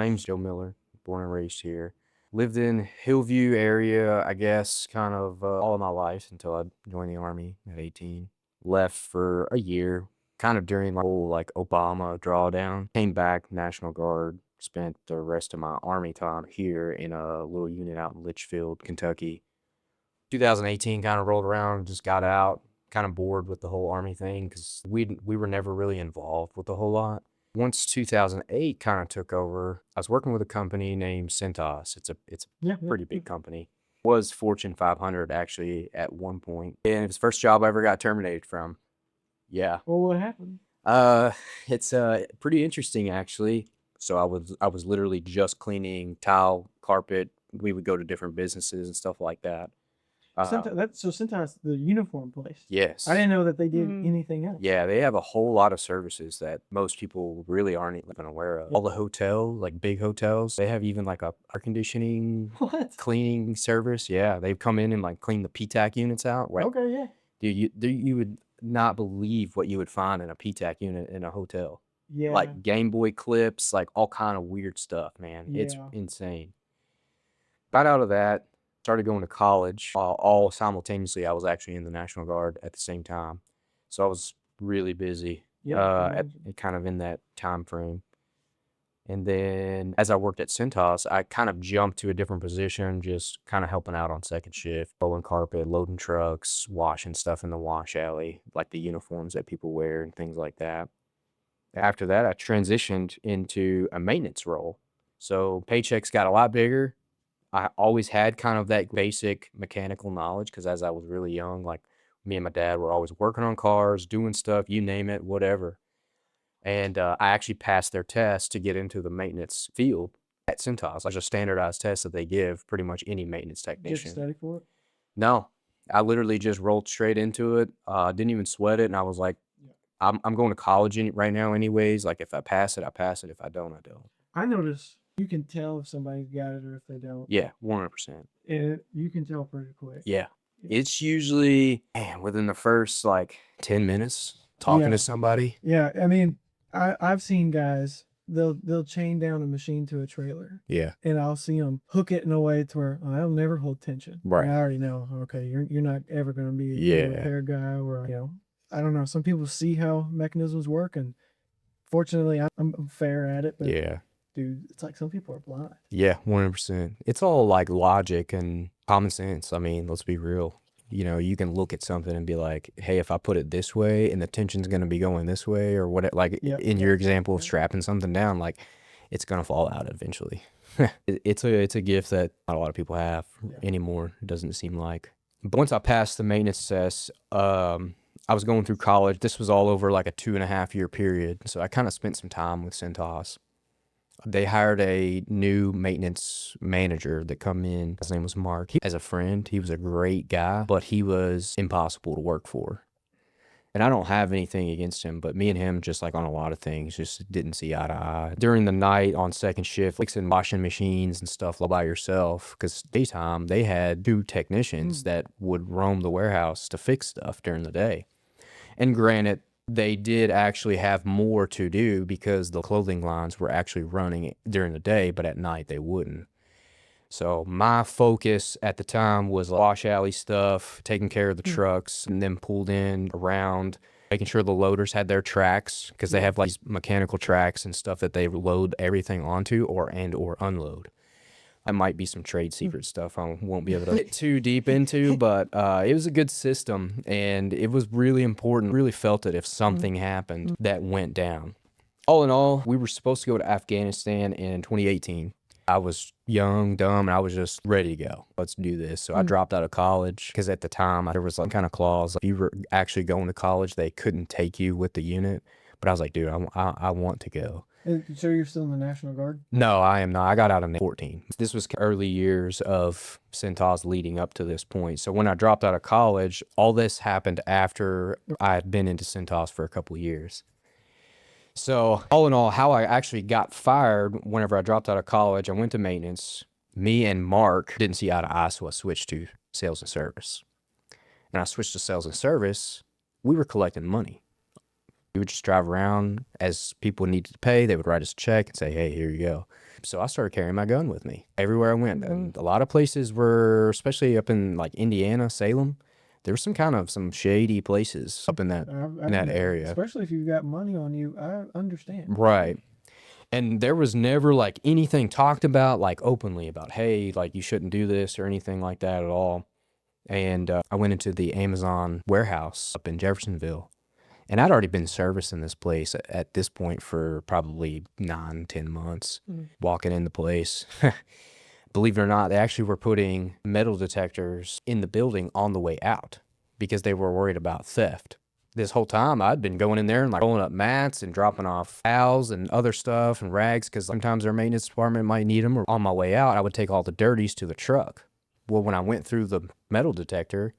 name's Joe Miller, born and raised here. Lived in Hillview area, I guess, kind of all of my life until I joined the Army at 18. Left for a year, kind of during the whole like Obama drawdown. Came back, National Guard, spent the rest of my Army time here in a little unit out in Litchfield, Kentucky. 2018 kind of rolled around, just got out, kind of bored with the whole Army thing because we were never really involved with a whole lot. Once 2008 kind of took over, I was working with a company named Cintas. It's a pretty big company. Was Fortune 500 actually at one point. And it was the first job I ever got terminated from. Yeah. Well, what happened? It's pretty interesting actually. So I was literally just cleaning tile, carpet. We would go to different businesses and stuff like that. Sometimes the uniform place. Yes. I didn't know that they did anything else. Yeah, they have a whole lot of services that most people really aren't even aware of. All the hotels, like big hotels, they have even like a air conditioning cleaning service. Yeah, they've come in and like clean the PTAC units out. Right? Okay, yeah. Dude, you would not believe what you would find in a PTAC unit in a hotel. Yeah. Like Game Boy clips, like all kind of weird stuff, man. It's Yeah. insane. Got out of that. Started going to college all simultaneously. I was actually in the National Guard at the same time. So I was really busy kind of in that time frame. And then as I worked at Cintas, I kind of jumped to a different position, just kind of helping out on second shift, rolling carpet, loading trucks, washing stuff in the wash alley, like the uniforms that people wear and things like that. After that, I transitioned into a maintenance role. So paychecks got a lot bigger. I always had kind of that basic mechanical knowledge because as I was really young, like me and my dad were always working on cars, doing stuff, you name it, whatever. And I actually passed their test to get into the maintenance field at Cintas. Like a standardized test that they give pretty much any maintenance Did you technician. study for it? No, I literally just rolled straight into it. Didn't even sweat it. And I was like, I'm going to college right now anyways. Like if I pass it, I pass it. If I don't, I don't. I notice you can tell if somebody's got it or if they don't. Yeah, 100%. And you can tell pretty quick. Yeah. It's usually within the first like 10 minutes talking to somebody. Yeah, I mean, I've seen guys, they'll chain down a machine to a trailer. Yeah. And I'll see them hook it in a way to where I'll never hold tension. Right. And I already know, okay, you're not ever going to be a repair guy or, I don't know. Some people see how mechanisms work, and fortunately, I'm fair at it. But dude, it's like some people are blind. Yeah, 100%. It's all like logic and common sense. I mean, let's be real. You can look at something and be like, hey, if I put it this way and the tension's going to be going this way or what, like in your example of strapping something down, like it's going to fall out eventually. It's a gift that not a lot of people have anymore. It doesn't seem like. But once I passed the maintenance test, I was going through college. This was all over like a 2.5 year period. So I kind of spent some time with Cintas. They hired a new maintenance manager that come in. His name was Mark. As a friend, he was a great guy, but he was impossible to work for. And I don't have anything against him, but me and him, just like on a lot of things, just didn't see eye to eye. During the night on second shift, fixing washing machines and stuff all by yourself, because daytime, they had 2 technicians that would roam the warehouse to fix stuff during the day. And granted, they did actually have more to do because the clothing lines were actually running during the day, but at night they wouldn't. So my focus at the time was wash alley stuff, taking care of the trucks, and then pulled in around making sure the loaders had their tracks because they have like these mechanical tracks and stuff that they load everything onto or unload. That might be some trade secret stuff I won't be able to get too deep into, but it was a good system, and it was really important. Really felt it if something happened that went down. All in all, we were supposed to go to Afghanistan in 2018. I was young, dumb, and I was just ready to go. Let's do this. So I dropped out of college because at the time there was some kind of clause. If you were actually going to college, they couldn't take you with the unit. But I was like, dude, I want to go. So you're still in the National Guard? No, I am not. I got out in 14. This was early years of Cintas leading up to this point. So when I dropped out of college, all this happened after I had been into Cintas for a couple of years. So all in all, how I actually got fired whenever I dropped out of college, I went to maintenance. Me and Mark didn't see eye to eye, so I switched to sales and service. And I switched to sales and service. We were collecting money. We would just drive around as people needed to pay. They would write us a check and say, hey, here you go. So I started carrying my gun with me everywhere I went. And a lot of places were, especially up in like Indiana, Salem, there was some shady places up in that area. Especially if you've got money on you, I understand. Right. And there was never like anything talked about like openly about, hey, like you shouldn't do this or anything like that at all. And I went into the Amazon warehouse up in Jeffersonville. And I'd already been servicing this place at this point for probably 9-10 months, walking in the place. Believe it or not, they actually were putting metal detectors in the building on the way out because they were worried about theft. This whole time I'd been going in there and like rolling up mats and dropping off towels and other stuff and rags because sometimes their maintenance department might need them. Or on my way out, I would take all the dirties to the truck. Well, when I went through the metal detector,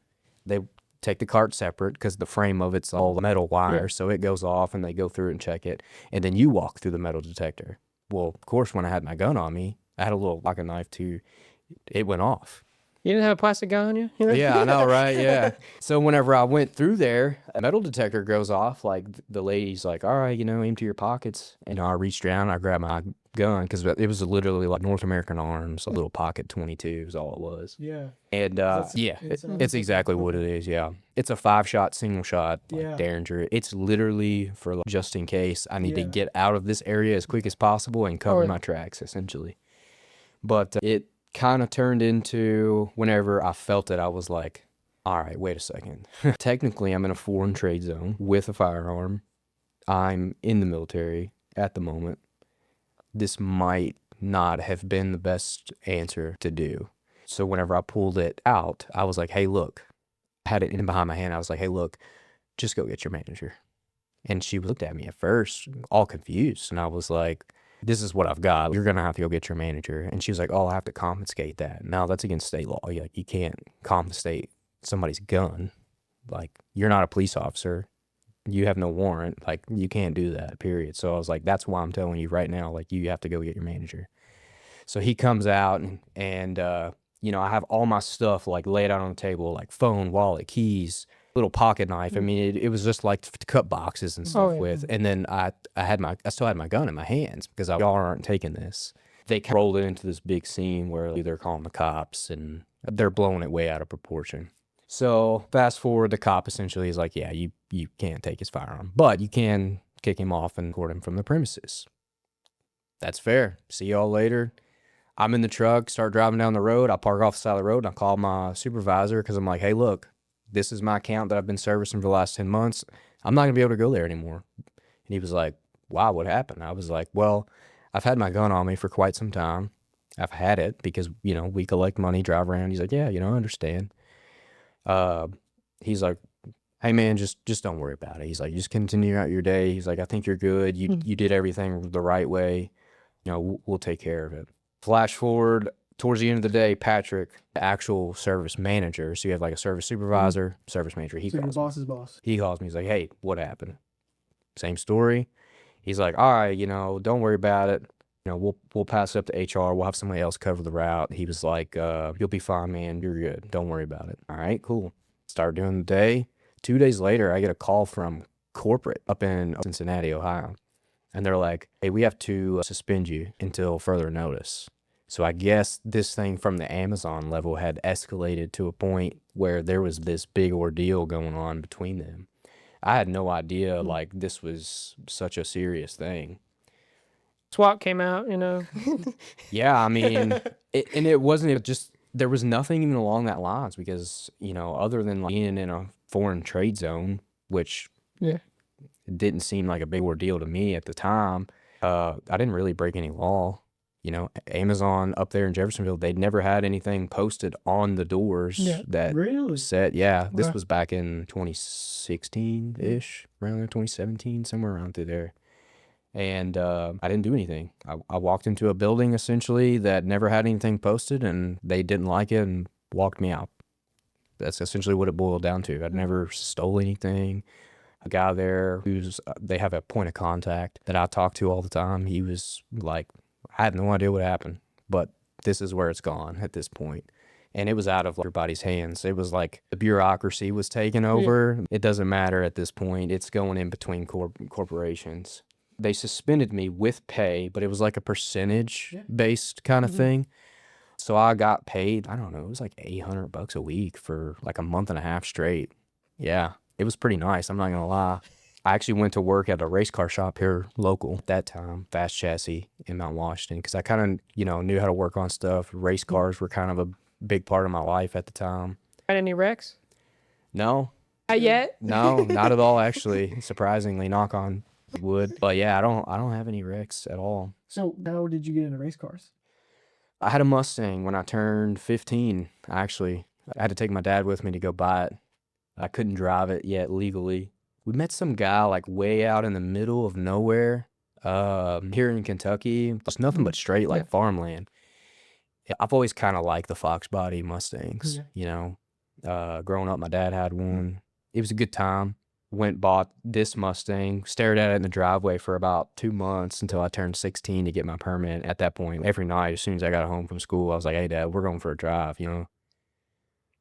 they take the cart separate because the frame of it's all metal wire. So it goes off and they go through it and check it. And then you walk through the metal detector. Well, of course, when I had my gun on me, I had a little pocket knife too. It went off. You didn't have a plastic gun on you? Yeah, I know, right? Yeah. So whenever I went through there, a metal detector goes off. Like the lady's like, all right, empty your pockets. And I reached down, I grabbed my gun because it was literally like North American Arms, a little pocket 22 is all it was. Yeah. And it's exactly what it is. Yeah. It's a 5-shot, single shot, like Derringer. It's literally for like, just in case I need to get out of this area as quick as possible and cover my tracks, essentially. But it kind of turned into whenever I felt it, I was like, all right, wait a second. Technically, I'm in a foreign trade zone with a firearm. I'm in the military at the moment. This might not have been the best answer to do. So whenever I pulled it out, I was like, hey, look, I had it in behind my hand. I was like, hey, look, just go get your manager. And she looked at me at first, all confused. And I was like, this is what I've got. You're going to have to go get your manager. And she was like, oh, I'll have to confiscate that. No, that's against state law. You can't confiscate somebody's gun. Like, you're not a police officer. You have no warrant. Like, you can't do that, period. So I was like, that's why I'm telling you right now, like, you have to go get your manager. So he comes out and I have all my stuff like laid out on the table, like phone, wallet, keys, little pocket knife. I mean, it was just like to cut boxes and stuff with. And then I still had my gun in my hands because y'all aren't taking this. They rolled it into this big scene where they're calling the cops and they're blowing it way out of proportion. So fast forward, the cop essentially is like, yeah, you can't take his firearm, but you can kick him off and escort him from the premises. That's fair. See y'all later. I'm in the truck, start driving down the road. I park off the side of the road and I call my supervisor because I'm like, hey, look, this is my account that I've been servicing for the last 10 months. I'm not going to be able to go there anymore. And he was like, wow, what happened? I was like, well, I've had my gun on me for quite some time. I've had it because, we collect money, drive around. He's like, yeah, I understand. He's like, hey man, just don't worry about it. He's like, just continue out your day. He's like, I think you're good. You did everything the right way. We'll take care of it. Flash forward towards the end of the day, Patrick, the actual service manager. So you have like a service supervisor, service manager. So your boss's boss. He calls me. He's like, hey, what happened? Same story. He's like, all right, don't worry about it. We'll pass it up to HR. We'll have somebody else cover the route. He was like, you'll be fine, man. You're good. Don't worry about it. All right, cool. Start doing the day. 2 days later, I get a call from corporate up in Cincinnati, Ohio. And they're like, hey, we have to suspend you until further notice. So I guess this thing from the Amazon level had escalated to a point where there was this big ordeal going on between them. I had no idea, like, this was such a serious thing. SWAT came out, Yeah, I mean, it wasn't just, there was nothing even along that lines because, other than like being in a foreign trade zone, which it didn't seem like a big ordeal to me at the time. I didn't really break any law. Amazon up there in Jeffersonville, they'd never had anything posted on the doors that said, this was back in 2016-ish, around there, 2017, somewhere around through there. And I didn't do anything. I walked into a building essentially that never had anything posted and they didn't like it and walked me out. That's essentially what it boiled down to. I'd never stole anything. A guy there they have a point of contact that I talk to all the time. He was like, I had no idea what happened, but this is where it's gone at this point. And it was out of everybody's hands. It was like the bureaucracy was taking over. It doesn't matter at this point. It's going in between corporations. They suspended me with pay, but it was like a percentage Yeah. based kind of Mhm. thing. So I got paid, I don't know, it was like $800 a week for like a month and a half straight. Yeah, it was pretty nice. I'm not gonna lie. I actually went to work at a race car shop here local at that time, Fast Chassis in Mount Washington, because I kind of, knew how to work on stuff. Race cars were kind of a big part of my life at the time. Had any wrecks? No, Not yet. no, not at all, actually. Surprisingly, knock on wood. But yeah, I don't have any wrecks at all. So how did you get into race cars? I had a Mustang when I turned 15, actually. I had to take my dad with me to go buy it. I couldn't drive it yet legally. We met some guy like way out in the middle of nowhere, here in Kentucky. It's nothing but straight like farmland. Yeah, I've always kind of liked the Fox body Mustangs, growing up, my dad had one. It was a good time. Bought this Mustang, stared at it in the driveway for about 2 months until I turned 16 to get my permit. At that point, every night, as soon as I got home from school, I was like, hey, Dad, we're going for a drive,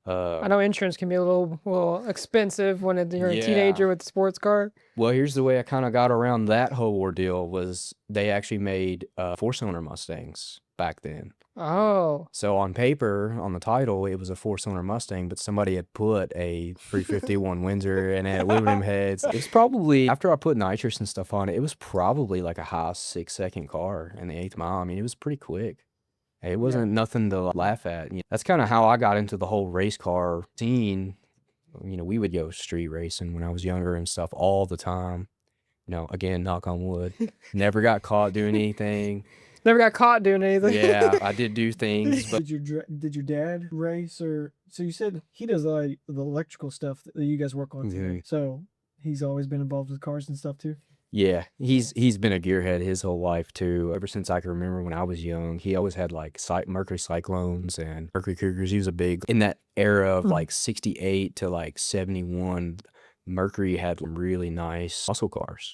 I know insurance can be a little expensive when you're a teenager with a sports car. Well, here's the way I kind of got around that whole ordeal was they actually made 4-cylinder Mustangs back then. Oh. So on paper, on the title, it was a 4-cylinder Mustang, but somebody had put a 351 Windsor and it had aluminum heads. It was probably, after I put nitrous and stuff on it, it was probably like a high 6-second car in the 8th mile. I mean, it was pretty quick. It wasn't nothing to laugh at. That's kind of how I got into the whole race car scene. We would go street racing when I was younger and stuff all the time. Again, knock on wood. Never got caught doing anything. Never got caught doing anything. Yeah, I did do things, but Did your dad race, or so you said he does the electrical stuff that you guys work on today? So he's always been involved with cars and stuff too. Yeah, he's been a gearhead his whole life too. Ever since I can remember when I was young, he always had like Mercury Cyclones and Mercury Cougars. He was a big in that era of like 68 to like 71. Mercury had really nice muscle cars,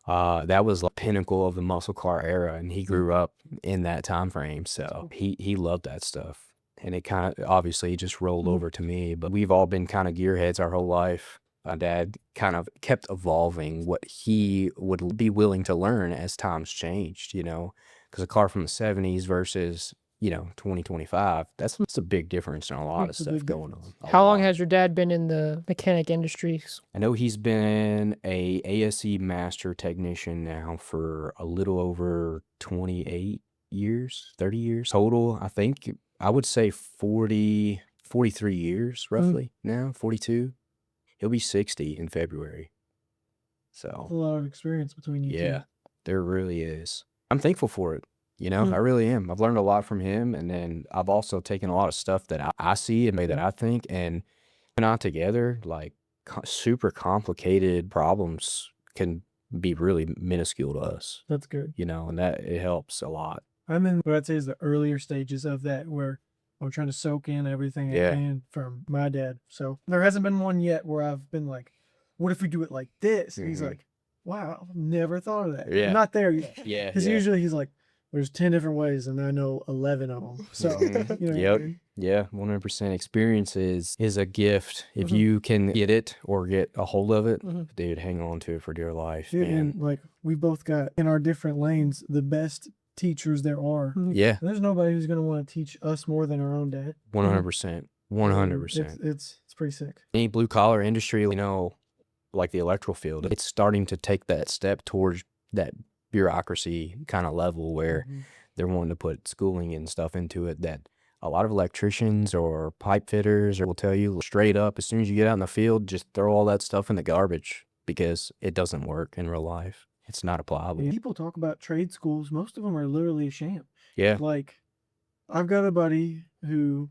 that was the pinnacle of the muscle car era, and he grew up in that time frame, so he loved that stuff. And it kind of obviously just rolled over to me, but we've all been kind of gearheads our whole life. My dad kind of kept evolving what he would be willing to learn as times changed, because a car from the 70s versus 2025, that's a big difference in a lot of stuff going on. How long has your dad been in the mechanic industries? I know he's been a ASE master technician now for a little over 28 years, 30 years total. I think I would say 43 years roughly now, 42. He'll be 60 in February. So that's a lot of experience between you two. Yeah, there really is. I'm thankful for it. I really am. I've learned a lot from him, and then I've also taken a lot of stuff that I see and that I think, and put out together, like super complicated problems can be really minuscule to us. That's good. And that it helps a lot. I'm in what I'd say is the earlier stages of that, where I'm trying to soak in everything I can from my dad. So there hasn't been one yet where I've been like, what if we do it like this? And he's like, wow, I've never thought of that. Yeah. I'm not there yet. Yeah. Because usually he's like, there's 10 different ways and I know 11 of them. So, Yep. what I mean? Yeah, 100%. Experience is a gift. If you can get it or get a hold of it, dude, hang on to it for dear life. Dude, man. and like we both got in our different lanes the best teachers there are. Yeah, And there's nobody who's gonna want to teach us more than our own dad. 100%. 100%. It's pretty sick. Any blue collar industry, like the electrical field, it's starting to take that step towards that bureaucracy kind of level where they're wanting to put schooling and stuff into it that a lot of electricians or pipe fitters will tell you straight up, as soon as you get out in the field, just throw all that stuff in the garbage because it doesn't work in real life. It's not applicable. And people talk about trade schools. Most of them are literally a sham. Yeah. Like, I've got a buddy who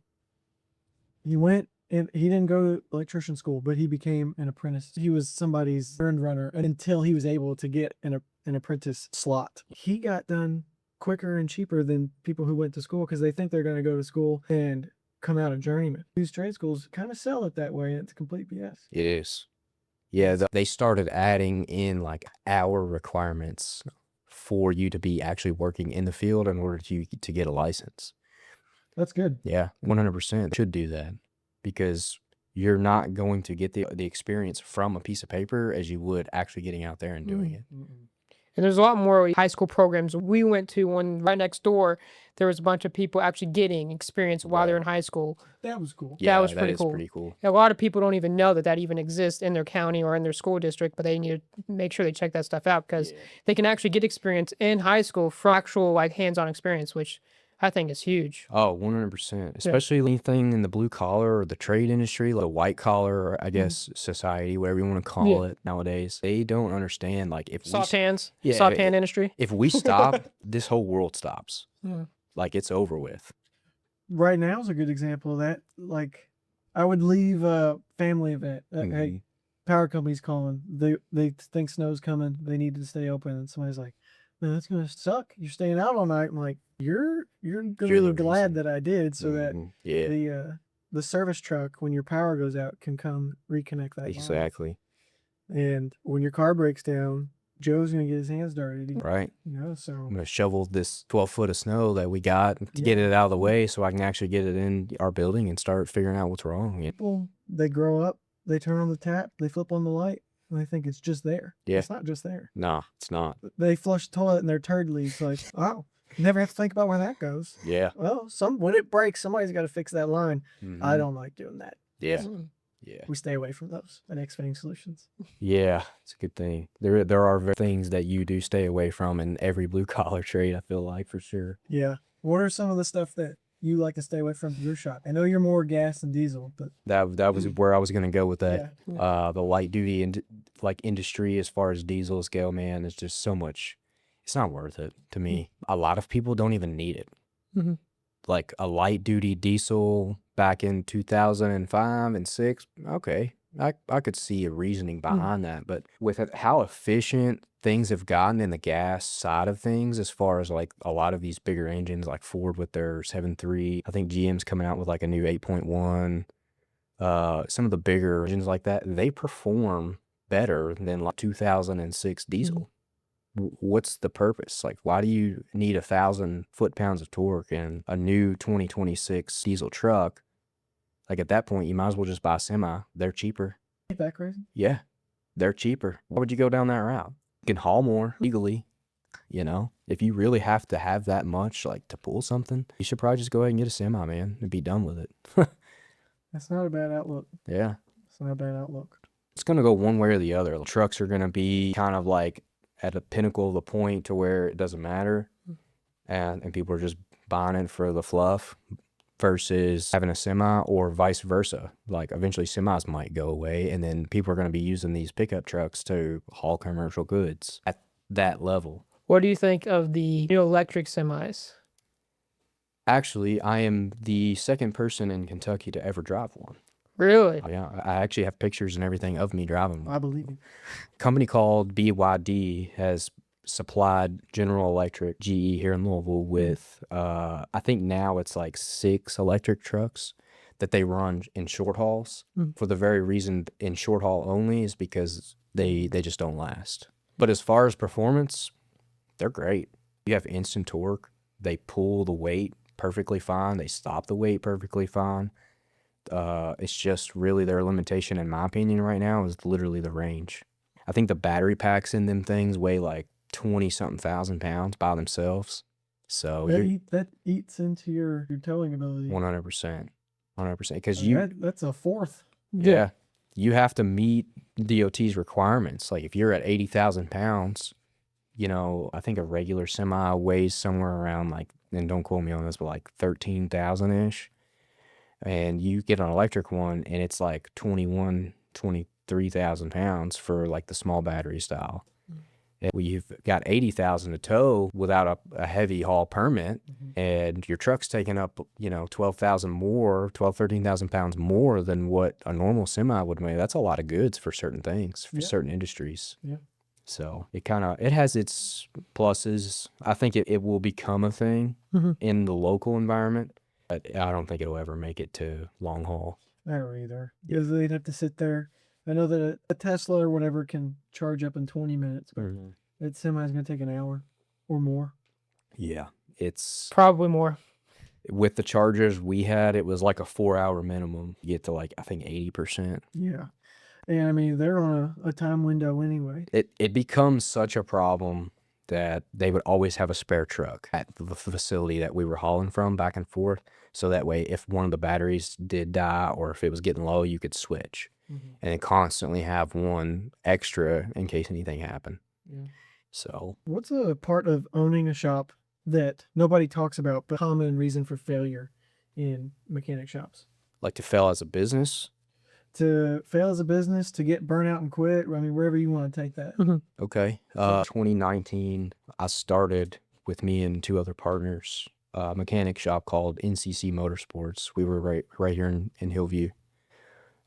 he went and he didn't go to electrician school, but he became an apprentice. He was somebody's errand runner until he was able to get an apprentice slot. He got done quicker and cheaper than people who went to school because they think they're going to go to school and come out a journeyman. These trade schools kind of sell it that way, and it's complete BS. It is. Yeah, they started adding in like hour requirements for you to be actually working in the field in order to get a license. That's good. Yeah, 100% should do that because you're not going to get the experience from a piece of paper as you would actually getting out there and doing it. And there's a lot more high school programs we went to. One right next door, there was a bunch of people actually getting experience while they're in high school. That was cool. Yeah, that was pretty cool. A lot of people don't even know that even exists in their county or in their school district, but they need to make sure they check that stuff out because they can actually get experience in high school for actual like hands-on experience, which I think is huge. Oh, 100%. Especially anything in the blue collar or the trade industry, like the white collar, I guess, society, whatever you want to call it nowadays. They don't understand, like, if soft hands, soft hand industry. If we stop, this whole world stops. Like, it's over with. Right now is a good example of that. Like, I would leave a family event. Hey, power company's calling. They think snow's coming. They need to stay open. And somebody's like, man, that's gonna suck. You're staying out all night. I'm like, you're gonna be glad that I did, so that the service truck, when your power goes out, can come reconnect that. Exactly. Line. And when your car breaks down, Joe's gonna get his hands dirty. Right. You know, so I'm gonna shovel this 12 foot of snow that we got to get it out of the way, so I can actually get it in our building and start figuring out what's wrong. People, they grow up, they turn on the tap, they flip on the light. And they think it's just there. Yeah. It's not just there. Nah, it's not. They flush the toilet and their turd leaks. Like, oh, you never have to think about where that goes. Yeah. Well, when it breaks, somebody's got to fix that line. I don't like doing that. Yeah. Yeah. We stay away from those at X Fitting Solutions. Yeah, it's a good thing. There are things that you do stay away from in every blue collar trade, I feel like, for sure. Yeah. What are some of the stuff that you like to stay away from your shop? I know you're more gas and diesel, but that was where I was gonna go with that. The light duty and like industry, as far as diesels go, man, is just so much. It's not worth it to me. A lot of people don't even need it. Like a light duty diesel back in 2005 and 6, okay, I could see a reasoning behind that, but with how efficient things have gotten in the gas side of things, as far as like a lot of these bigger engines, like Ford with their 7.3, I think GM's coming out with like a new 8.1. Some of the bigger engines like that, they perform better than like 2006 diesel. What's the purpose? Like, why do you need 1,000 foot-pounds of torque in a new 2026 diesel truck? Like, at that point, you might as well just buy a semi. They're cheaper. Ain't that crazy? Yeah, they're cheaper. Why would you go down that route? You can haul more legally, you know? If you really have to have that much, like, to pull something, you should probably just go ahead and get a semi, man, and be done with it. That's not a bad outlook. Yeah. It's not a bad outlook. It's going to go one way or the other. The trucks are going to be kind of like at a pinnacle of the point to where it doesn't matter, and people are just buying it for the fluff versus having a semi, or vice versa. Like, eventually semis might go away, and then people are going to be using these pickup trucks to haul commercial goods at that level. What do you think of the new electric semis? Actually, I am the second person in Kentucky to ever drive one. Really? Yeah, I actually have pictures and everything of me driving one. I believe you. A company called BYD has supplied General Electric, GE here in Louisville with, I think now it's like 6 electric trucks that they run in short hauls. For the very reason in short haul only is because they just don't last. But as far as performance, they're great. You have instant torque. They pull the weight perfectly fine. They stop the weight perfectly fine. It's just really their limitation, in my opinion, right now is literally the range. I think the battery packs in them things weigh like 20-something thousand pounds by themselves. So that eats into your towing ability. 100%. 100%. Because that's a fourth. Yeah. You have to meet DOT's requirements. Like, if you're at 80,000 pounds, you know, I think a regular semi weighs somewhere around like, and don't quote me on this, but like 13,000-ish. And you get an electric one and it's like 23,000 pounds for like the small battery style. And you've got 80,000 to tow without a heavy haul permit, and your truck's taking up, you know, 13,000 pounds more than what a normal semi would weigh. That's a lot of goods for certain things, for certain industries. Yeah. So it has its pluses. I think it will become a thing in the local environment, but I don't think it'll ever make it to long haul. I don't either, because they'd have to sit there. I know that a Tesla or whatever can charge up in 20 minutes, but that semi is going to take an hour or more. Yeah, it's probably more. With the chargers we had, it was like a 4-hour minimum. You get to like, I think 80%. Yeah. And I mean, they're on a time window anyway. It becomes such a problem that they would always have a spare truck at the facility that we were hauling from back and forth. So that way, if one of the batteries did die or if it was getting low, you could switch and then constantly have one extra in case anything happened. Yeah. So, what's a part of owning a shop that nobody talks about, but common reason for failure in mechanic shops? like to fail as a business? To fail as a business, to get burnt out and quit. I mean, wherever you want to take that. Okay. 2019, I started with me and two other partners, a mechanic shop called NCC Motorsports. We were right here in Hillview.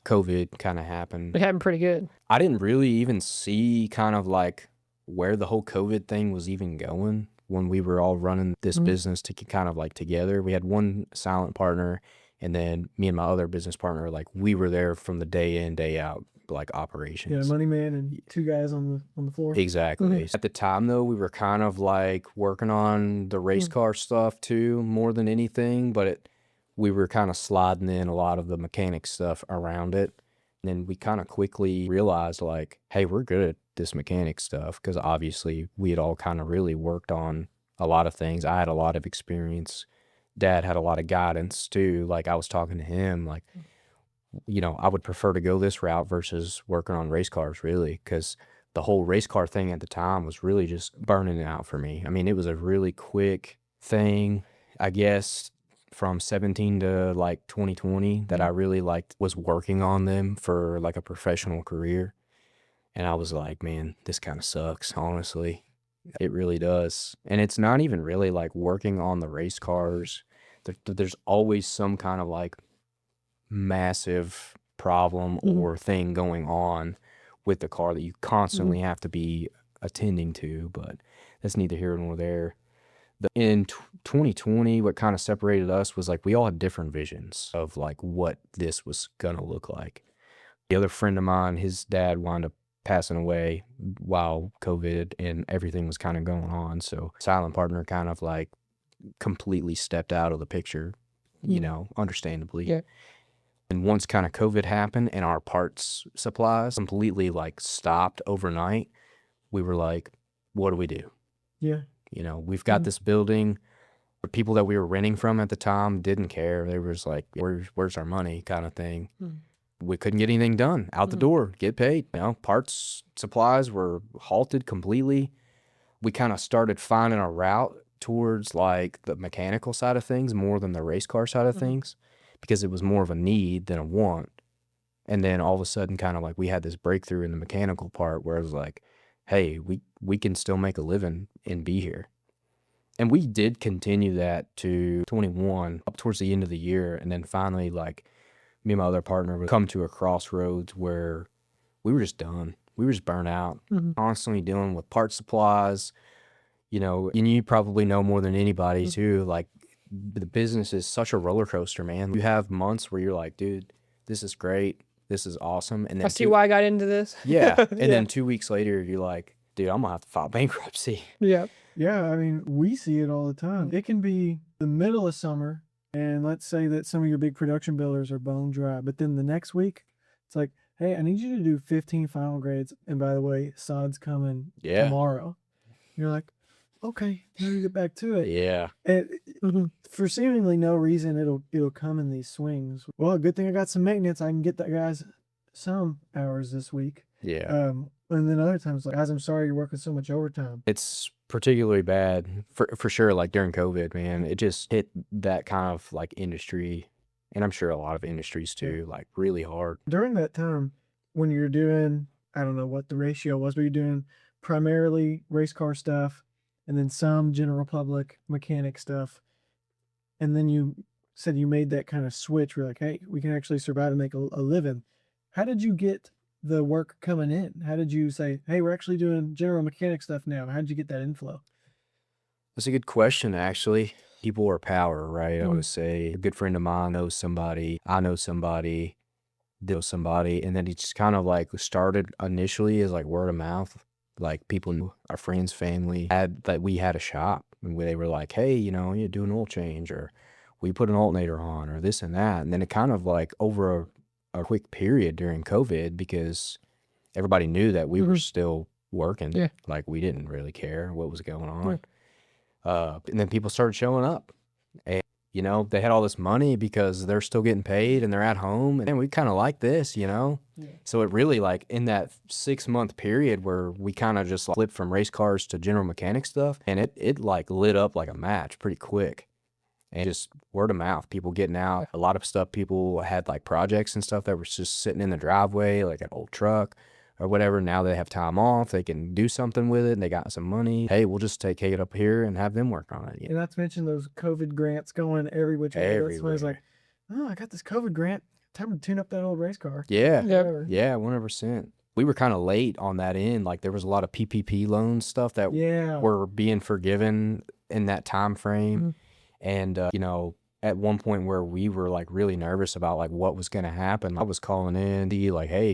COVID kind of happened. It happened pretty good. I didn't really even see kind of like where the whole COVID thing was even going when we were all running this business to kind of like together. We had one silent partner, and then me and my other business partner, like we were there from the day in, day out, like operations. Yeah, money man and two guys on the floor. Exactly. At the time though, we were kind of like working on the race car stuff too, more than anything, but we were kind of sliding in a lot of the mechanic stuff around it. And then we kind of quickly realized like, hey, we're good at this mechanic stuff because obviously we had all kind of really worked on a lot of things. I had a lot of experience. Dad had a lot of guidance too. Like I was talking to him, like, you know, I would prefer to go this route versus working on race cars really, because the whole race car thing at the time was really just burning it out for me. I mean, it was a really quick thing, I guess, from 17 to like 2020 that I really like was working on them for like a professional career. And I was like, man, this kind of sucks, honestly. It really does. And it's not even really like working on the race cars. There's always some kind of like massive problem or thing going on with the car that you constantly have to be attending to, but that's neither here nor there. In 2020, what kind of separated us was like we all had different visions of like what this was gonna look like. The other friend of mine, his dad wound up passing away while COVID and everything was kind of going on. So silent partner kind of like completely stepped out of the picture, you know, understandably. Yeah. And once kind of COVID happened and our parts supplies completely like stopped overnight, we were like, what do we do? Yeah. You know, we've got this building. The people that we were renting from at the time didn't care. They were just like, where's our money kind of thing. We couldn't get anything done. Out the door, get paid. You know, parts supplies were halted completely. We kind of started finding a route towards like the mechanical side of things more than the race car side of things because it was more of a need than a want. And then all of a sudden kind of like we had this breakthrough in the mechanical part where it was like, hey, we can still make a living and be here. And we did continue that to 21 up towards the end of the year. And then finally, like me and my other partner would come to a crossroads where we were just done. We were just burnt out, constantly dealing with part supplies, you know, and you probably know more than anybody too, like the business is such a roller coaster, man. You have months where you're like, dude, this is great. This is awesome. And then I see why I got into this. Yeah. And then 2 weeks later, you're like, dude, I'm gonna have to file bankruptcy. Yeah. Yeah, I mean, we see it all the time. It can be the middle of summer, and let's say that some of your big production builders are bone dry, but then the next week, it's like, hey, I need you to do 15 final grades, and by the way, sod's coming tomorrow. You're like, okay, now you get back to it. Yeah. And for seemingly no reason, it'll come in these swings. Well, good thing I got some maintenance. I can get that guys some hours this week. Yeah. And then other times, like, guys, I'm sorry you're working so much overtime. It's particularly bad for sure. Like during COVID, man, it just hit that kind of like industry, and I'm sure a lot of industries too, like really hard. During that time, when you're doing, I don't know what the ratio was, but you're doing primarily race car stuff, and then some general public mechanic stuff, and then you said you made that kind of switch. We're like, hey, we can actually survive and make a living. How did you get the work coming in? How did you say, hey, we're actually doing general mechanic stuff now? How did you get that inflow? That's a good question, actually. People are power, right? I would say a good friend of mine knows somebody, I know somebody, knows somebody, and then it just kind of like started initially as like word of mouth. Like people knew, our friends, family we had a shop, and they were like, hey, you know, you do an oil change, or we put an alternator on, or this and that. And then it kind of like over a quick period during COVID, because everybody knew that we were still working. Yeah. Like, we didn't really care what was going on. And then people started showing up. And, you know, they had all this money because they're still getting paid and they're at home. And we kind of like this, you know? Yeah. So it really, like, in that 6-month period where we kind of just like, flipped from race cars to general mechanic stuff, and it like lit up like a match pretty quick. And just word of mouth, people getting out. A lot of stuff, people had like projects and stuff that was just sitting in the driveway, like an old truck or whatever. Now they have time off. They can do something with it and they got some money. Hey, we'll just take it up here and have them work on it. And not to mention those COVID grants going every which way. That's why I was like, oh, I got this COVID grant. Time to tune up that old race car. Yeah. Yep. Yeah, 100%. We were kind of late on that end. Like, there was a lot of PPP loan stuff that were being forgiven in that time frame. And, you know, at one point where we were like really nervous about like what was going to happen, I was calling in to like, hey,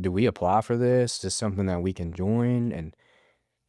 do we apply for this? Is this something that we can join? And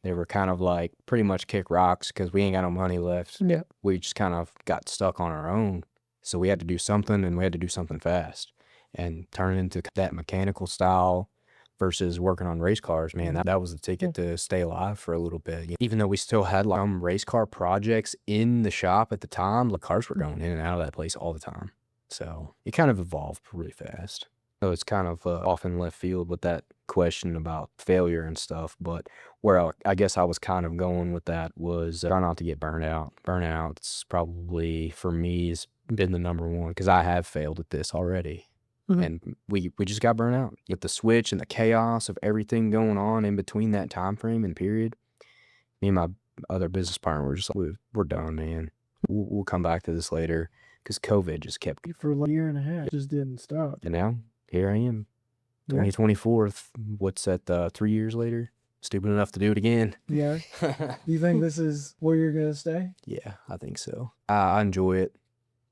they were kind of like pretty much kick rocks because we ain't got no money left. Yeah. We just kind of got stuck on our own. So we had to do something, and we had to do something fast and turn it into that mechanical style versus working on race cars. Man, that was the ticket to stay alive for a little bit. Even though we still had like some race car projects in the shop at the time, the cars were going in and out of that place all the time. So it kind of evolved really fast. So it's kind of off in left field with that question about failure and stuff. But where I guess I was kind of going with that was try not to get burned out. Burnout's probably, for me, has been the number one because I have failed at this already. And we just got burnt out with the switch and the chaos of everything going on in between that time frame and period. Me and my other business partner were just like, we're done, man. We'll come back to this later because COVID just kept for a year and a half. It just didn't stop. And now here I am, 2024. What's that? 3 years later, stupid enough to do it again. Yeah. Do you think this is where you're gonna stay? Yeah, I think so. I enjoy it.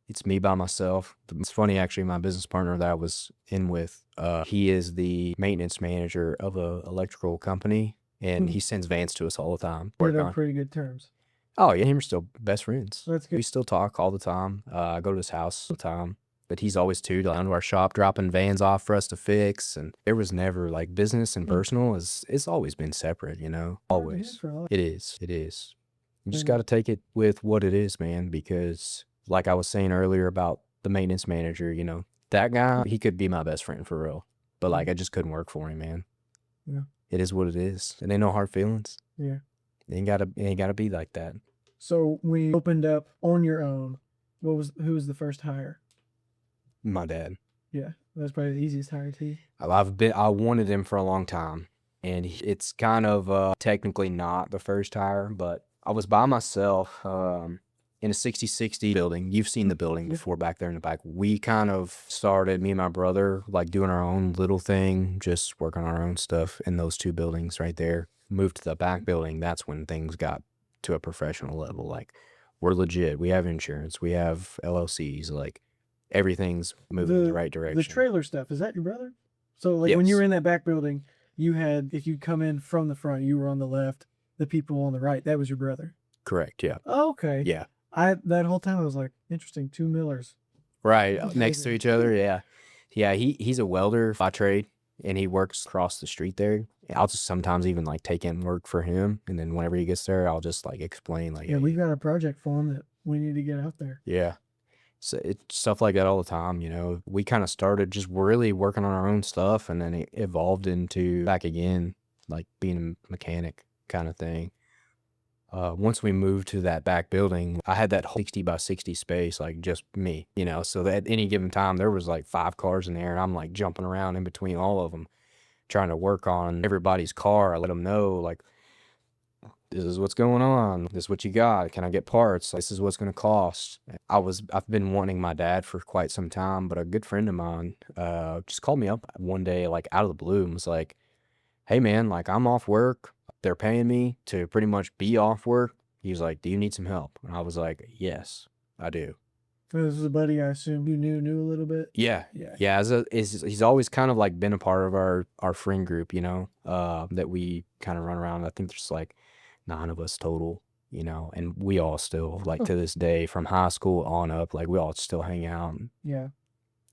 It's me by myself. It's funny, actually, my business partner that I was in with, he is the maintenance manager of a electrical company, and he sends vans to us all the time. We're on pretty good terms. Oh, yeah, him are still best friends. That's good. We still talk all the time. I go to his house all the time, but he's always too down to our shop, dropping vans off for us to fix. And there was never like business and personal. It's always been separate, you know, always. It is. You just got to take it with what it is, man, because like I was saying earlier about the maintenance manager, you know, that guy, he could be my best friend for real. But like, I just couldn't work for him, man. Yeah. It is what it is. It ain't no hard feelings. Yeah. It ain't gotta be like that. So when you opened up on your own, who was the first hire? My dad. Yeah. That's probably the easiest hire to you. I wanted him for a long time, and it's kind of technically not the first hire, but I was by myself, in a 60/60 building. You've seen the building before back there in the back. We kind of started, me and my brother, like doing our own little thing, just working on our own stuff in those two buildings right there. Moved to the back building. That's when things got to a professional level. Like, we're legit. We have insurance. We have LLCs. Like, everything's moving in the right direction. The trailer stuff, is that your brother? So like when you were in that back building, you had, if you come in from the front, you were on the left, the people on the right, that was your brother. Correct. Yeah. Oh, okay. Yeah. That whole time I was like, interesting, two Millers. Right, next to each other, yeah. Yeah, he's a welder by trade, and he works across the street there. I'll just sometimes even like take in work for him, and then whenever he gets there, I'll just like explain like, yeah, we've got a project for him that we need to get out there. Yeah. So it's stuff like that all the time, you know. We kind of started just really working on our own stuff, and then it evolved into back again, like being a mechanic kind of thing. Once we moved to that back building, I had that whole 60x60 space, like just me, you know, so that at any given time, there was like 5 cars in there, and I'm like jumping around in between all of them, trying to work on everybody's car. I let them know, like, this is what's going on. This is what you got. Can I get parts? This is what's going to cost. I've been wanting my dad for quite some time, but a good friend of mine just called me up one day, like out of the blue, and was like, hey man, like I'm off work. They're paying me to pretty much be off work. He was like, do you need some help? And I was like, yes, I do. This is a buddy I assume you knew a little bit. Yeah. He's always kind of like been a part of our friend group, you know, that we kind of run around. I think there's like 9 of us total, you know, and we all still, like, to this day, from high school on up, like we all still hang out and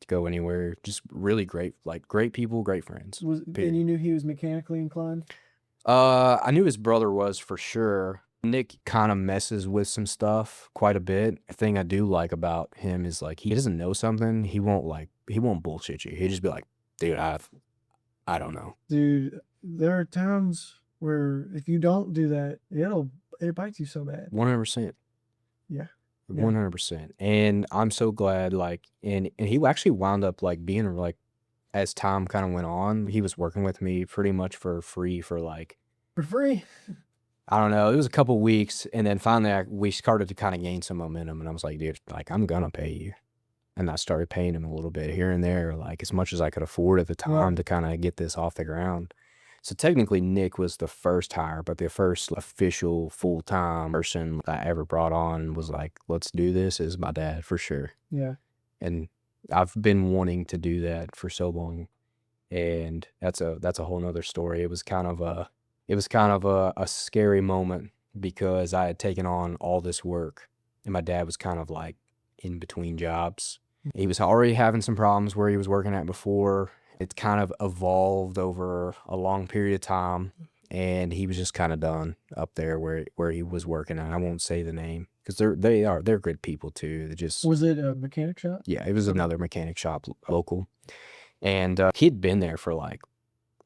go anywhere. Just really great, like great people, great friends. And you knew he was mechanically inclined? I knew his brother was for sure. Nick kind of messes with some stuff quite a bit. The thing I do like about him is like he doesn't know something, he won't bullshit you. He'll just be like, dude, I don't know. Dude, there are times where if you don't do that, it bites you so bad. 100%. Yeah. 100%. And I'm so glad, like, and he actually wound up like being like, as time kind of went on, he was working with me pretty much for free for like, For free. I don't know. It was a couple weeks, and then finally we started to kind of gain some momentum, and I was like, dude, like I'm gonna pay you, and I started paying him a little bit here and there, like as much as I could afford at the time to kind of get this off the ground. So technically, Nick was the first hire, but the first official full-time person I ever brought on was like, let's do this, is my dad for sure. Yeah. And I've been wanting to do that for so long, and that's a whole nother story. It was kind of a scary moment because I had taken on all this work, and my dad was kind of like in between jobs. He was already having some problems where he was working at before. It's kind of evolved over a long period of time, and he was just kind of done up there where he was working at. I won't say the name because they're good people too. They just Was it a mechanic shop? Yeah, it was another mechanic shop local, and he'd been there for like,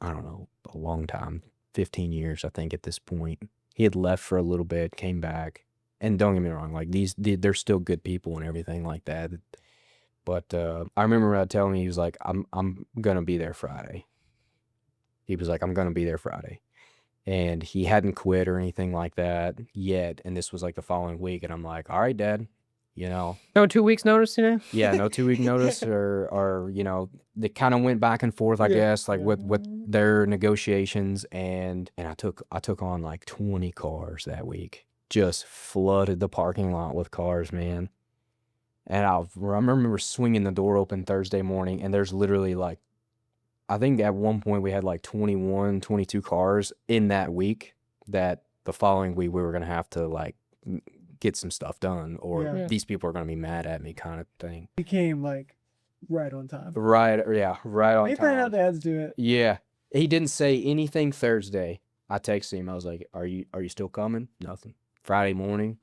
I don't know, a long time. 15 years, I think, at this point. He had left for a little bit, came back, and don't get me wrong, like they're still good people and everything like that. But I remember telling me, he was like, I'm gonna be there Friday. He was like, I'm gonna be there Friday, and he hadn't quit or anything like that yet. And this was like the following week, and I'm like, all right, Dad, you know. No 2 weeks notice, you know? Yeah, no 2-week notice, or you know, they kind of went back and forth, I guess, like with their negotiations, and I took on like 20 cars that week. Just flooded the parking lot with cars, man. And I remember swinging the door open Thursday morning, and there's literally like, I think at one point we had like 21, 22 cars in that week, that the following week we were gonna have to like get some stuff done, or these people are going to be mad at me, kind of thing. He came like right on time. Right. Yeah. Right on time. How dads do it. Yeah. He didn't say anything Thursday. I texted him. I was like, are you still coming? Nothing. Friday morning,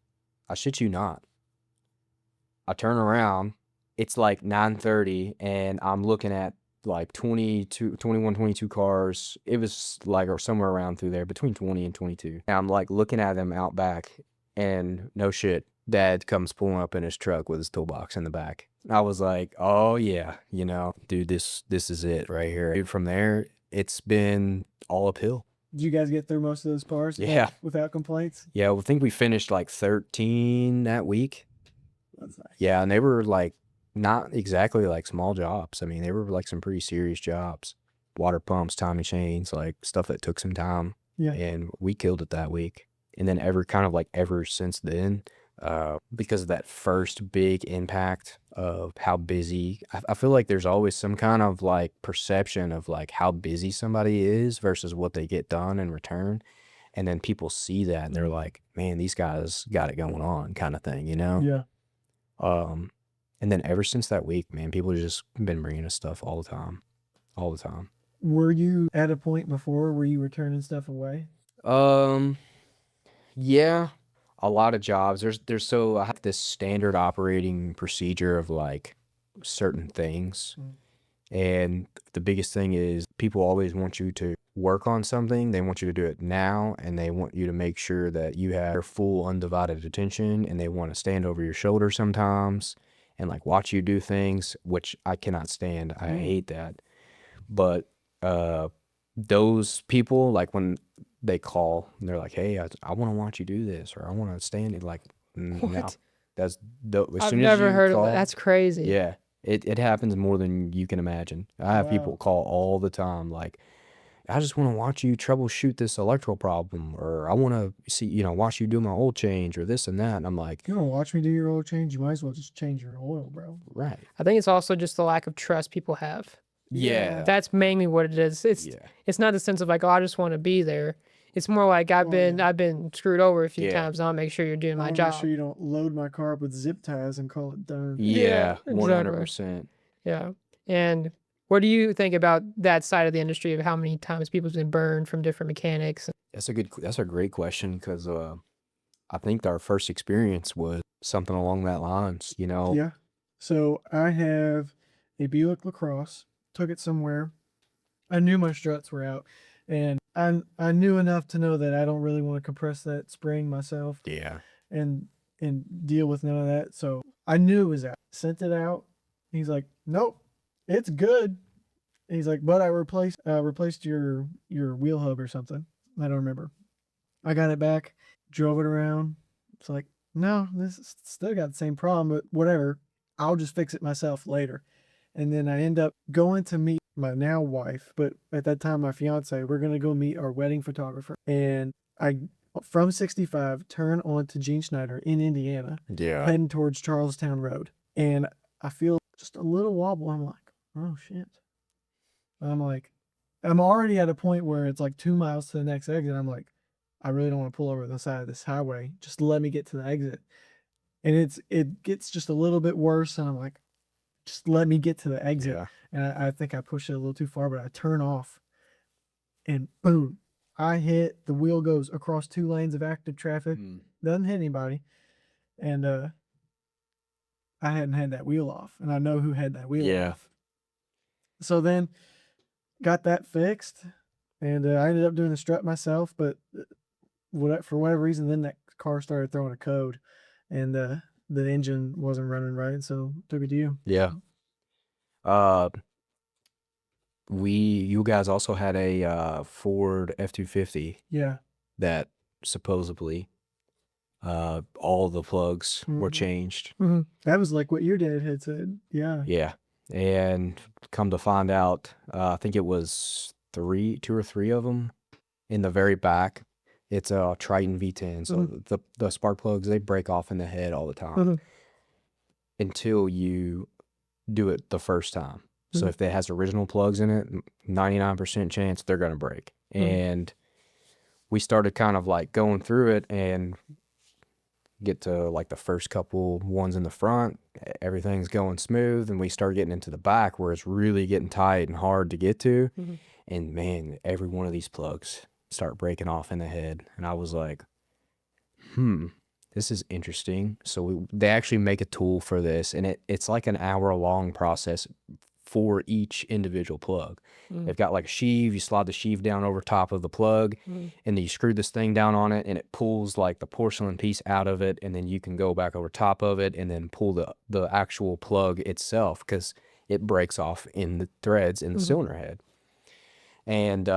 I shit you not, I turn around, it's like 9:30, and I'm looking at like 22 cars. It was like, or somewhere around through there, between 20 and 22. And I'm like looking at them out back, and no shit, Dad comes pulling up in his truck with his toolbox in the back. I was like, oh yeah, you know, dude, this is it right here. Dude, from there, it's been all uphill. Did you guys get through most of those cars? Yeah. Without complaints? Yeah, I think we finished like 13 that week. That's nice. Yeah, and they were like not exactly like small jobs. I mean, they were like some pretty serious jobs. Water pumps, timing chains, like stuff that took some time. Yeah. And we killed it that week. And then ever since then, because of that first big impact of how busy, I feel like there's always some kind of like perception of like how busy somebody is versus what they get done in return. And then people see that and they're like, man, these guys got it going on, kind of thing, you know? Yeah. And then ever since that week, man, people have just been bringing us stuff all the time. Were you at a point before where you were turning stuff away? Yeah, a lot of jobs. I have this standard operating procedure of like certain things. And the biggest thing is people always want you to work on something. They want you to do it now, and they want you to make sure that you have their full undivided attention, and they want to stand over your shoulder sometimes and like watch you do things, which I cannot stand. I hate that. But those people, like when they call and they're like, hey, I want to watch you do this, or I want to stand it, like, no. That's I've never heard of it. That's crazy. Yeah. It happens more than you can imagine. I have people call all the time, like, I just want to watch you troubleshoot this electrical problem, or I want to see, you know, watch you do my oil change, or this and that. And I'm like, you want to watch me do your oil change? You might as well just change your oil, bro. Right. I think it's also just the lack of trust people have. Yeah. That's mainly what it is. It's not the sense of like, oh, I just want to be there. It's more like I've been screwed over a few times, and I'll make sure you're doing my job. Make sure you don't load my car up with zip ties and call it done. Yeah, 100%. Yeah. And What do you think about that side of the industry of how many times people's been burned from different mechanics? That's a great question because I think our first experience was something along that lines, you know? Yeah. So I have a Buick LaCrosse, took it somewhere. I knew my struts were out, and I knew enough to know that I don't really want to compress that spring myself Yeah. and deal with none of that. So I knew it was out. Sent it out. He's like, nope, it's good. He's like, but I replaced your wheel hub or something. I don't remember. I got it back, drove it around. It's like, no, this is still got the same problem, but whatever. I'll just fix it myself later. And then I end up going to meet my now wife, but at that time my fiance. We're gonna go meet our wedding photographer, and I from 65 turn onto Gene Schneider in Indiana, Yeah. heading towards Charlestown Road, and I feel just a little wobble. I'm like, oh shit. I'm like, I'm already at a point where it's like 2 miles to the next exit. I'm like, I really don't want to pull over the side of this highway. Just let me get to the exit. And it gets just a little bit worse, and I'm like, just let me get to the exit. Yeah. And I think I pushed it a little too far, but I turn off, and boom, I hit, the wheel goes across 2 lanes of active traffic, doesn't hit anybody. And I hadn't had that wheel off, and I know who had that wheel off. So then got that fixed, and I ended up doing the strut myself, but for whatever reason, then that car started throwing a code, and the engine wasn't running right, so took it to you. Yeah. You guys also had a Ford F-250 Yeah. that supposedly all the plugs were changed. That was like what your dad had said. Yeah. Yeah. And come to find out, I think it was 2 or 3 of them in the very back. It's a Triton V10. So the spark plugs, they break off in the head all the time until you do it the first time. So if it has original plugs in it, 99% chance they're going to break. And we started kind of like going through it and get to like the first couple ones in the front, everything's going smooth, and we start getting into the back where it's really getting tight and hard to get to. And man, every one of these plugs start breaking off in the head. And I was like, this is interesting. So they actually make a tool for this, and it's like an hour-long process for each individual plug. They've got like a sheave, you slide the sheave down over top of the plug, and then you screw this thing down on it, and it pulls like the porcelain piece out of it, and then you can go back over top of it and then pull the actual plug itself, because it breaks off in the threads in the cylinder head. And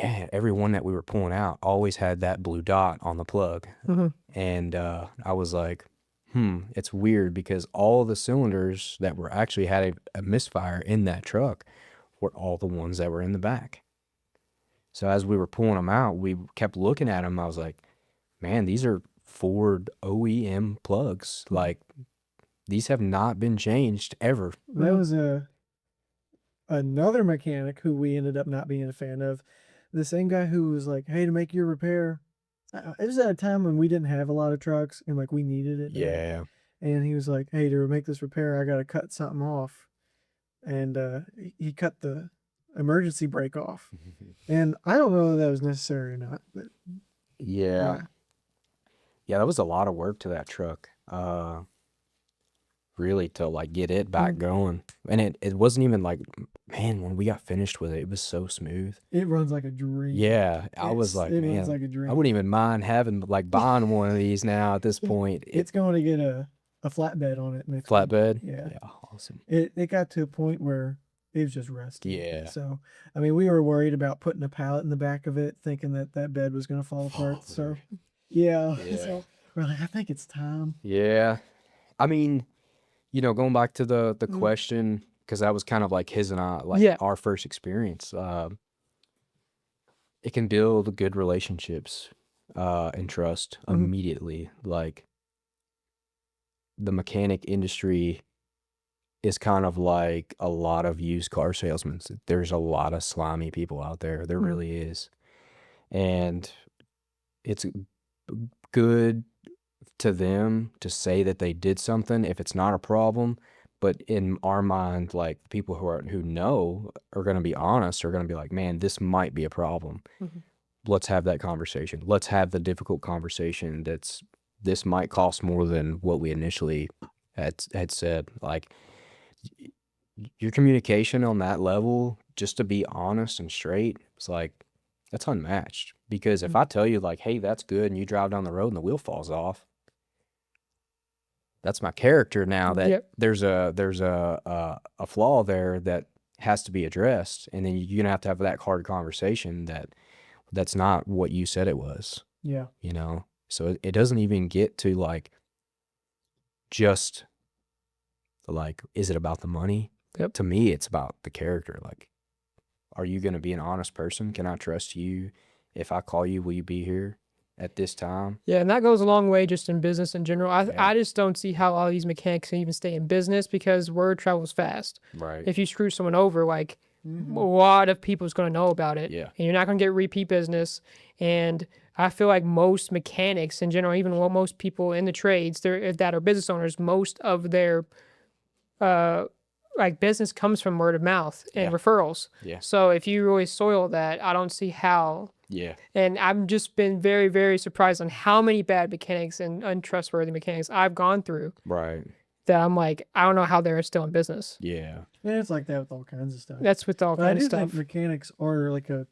every one that we were pulling out always had that blue dot on the plug. And I was like, it's weird, because all the cylinders that were actually had a misfire in that truck were all the ones that were in the back. So as we were pulling them out, we kept looking at them. I was like, man, these are Ford OEM plugs. Like, these have not been changed ever. That was another mechanic who we ended up not being a fan of. The same guy who was like, hey, to make your repair. It was at a time when we didn't have a lot of trucks, and like we needed it. Yeah. And he was like, hey, to make this repair, I got to cut something off. And he cut the emergency brake off. And I don't know if that was necessary or not, but yeah, that was a lot of work to that truck. Really, to like get it back going. And it wasn't even like, man, when we got finished with it, it was so smooth. It runs like a dream. Yeah, I was like, it man, runs like a dream. I wouldn't even mind having like buying one of these now at this point. It's going to get a flatbed on it next Flatbed? week. Yeah, awesome. It got to a point where it was just rusty. Yeah. So, I mean, we were worried about putting a pallet in the back of it, thinking that bed was going to fall apart. So, yeah. So, we're like, I think it's time. Yeah. I mean, you know, going back to the question, because that was kind of like his and I, like our first experience. It can build good relationships and trust immediately. Like, the mechanic industry is kind of like a lot of used car salesmen. There's a lot of slimy people out there. There really is. And it's good to them to say that they did something if it's not a problem, But in our mind, like people who know are going to be honest, are going to be like, man, this might be a problem. Mhm. Let's have that conversation. Let's have the difficult conversation. This might cost more than what we initially had said. Like your communication on that level, just to be honest and straight, it's like, that's unmatched. Because if I tell you like, hey, that's good, and you drive down the road and the wheel falls off, that's my character now. That Yep. there's a flaw there that has to be addressed, and then you're gonna have to have that hard conversation that's not what you said it was. Yeah. You know, so it doesn't even get to like just like, is it about the money? Yep. To me, it's about the character. Like, are you going to be an honest person? Can I trust you? If I call you, will you be here at this time? Yeah, and that goes a long way just in business in general. I just don't see how all these mechanics can even stay in business because word travels fast. Right. If you screw someone over, like a lot of people's going to know about it. Yeah. And you're not going to get repeat business. And I feel like most mechanics in general, even most people in the trades that are business owners, most of their like business comes from word of mouth and referrals. Yeah. So if you really soil that, I don't see how. Yeah. And I've just been very, very surprised on how many bad mechanics and untrustworthy mechanics I've gone through. Right. That I'm like, I don't know how they're still in business. Yeah. And it's like that with all kinds of stuff. That's with all But I kinds do of stuff. think mechanics are like a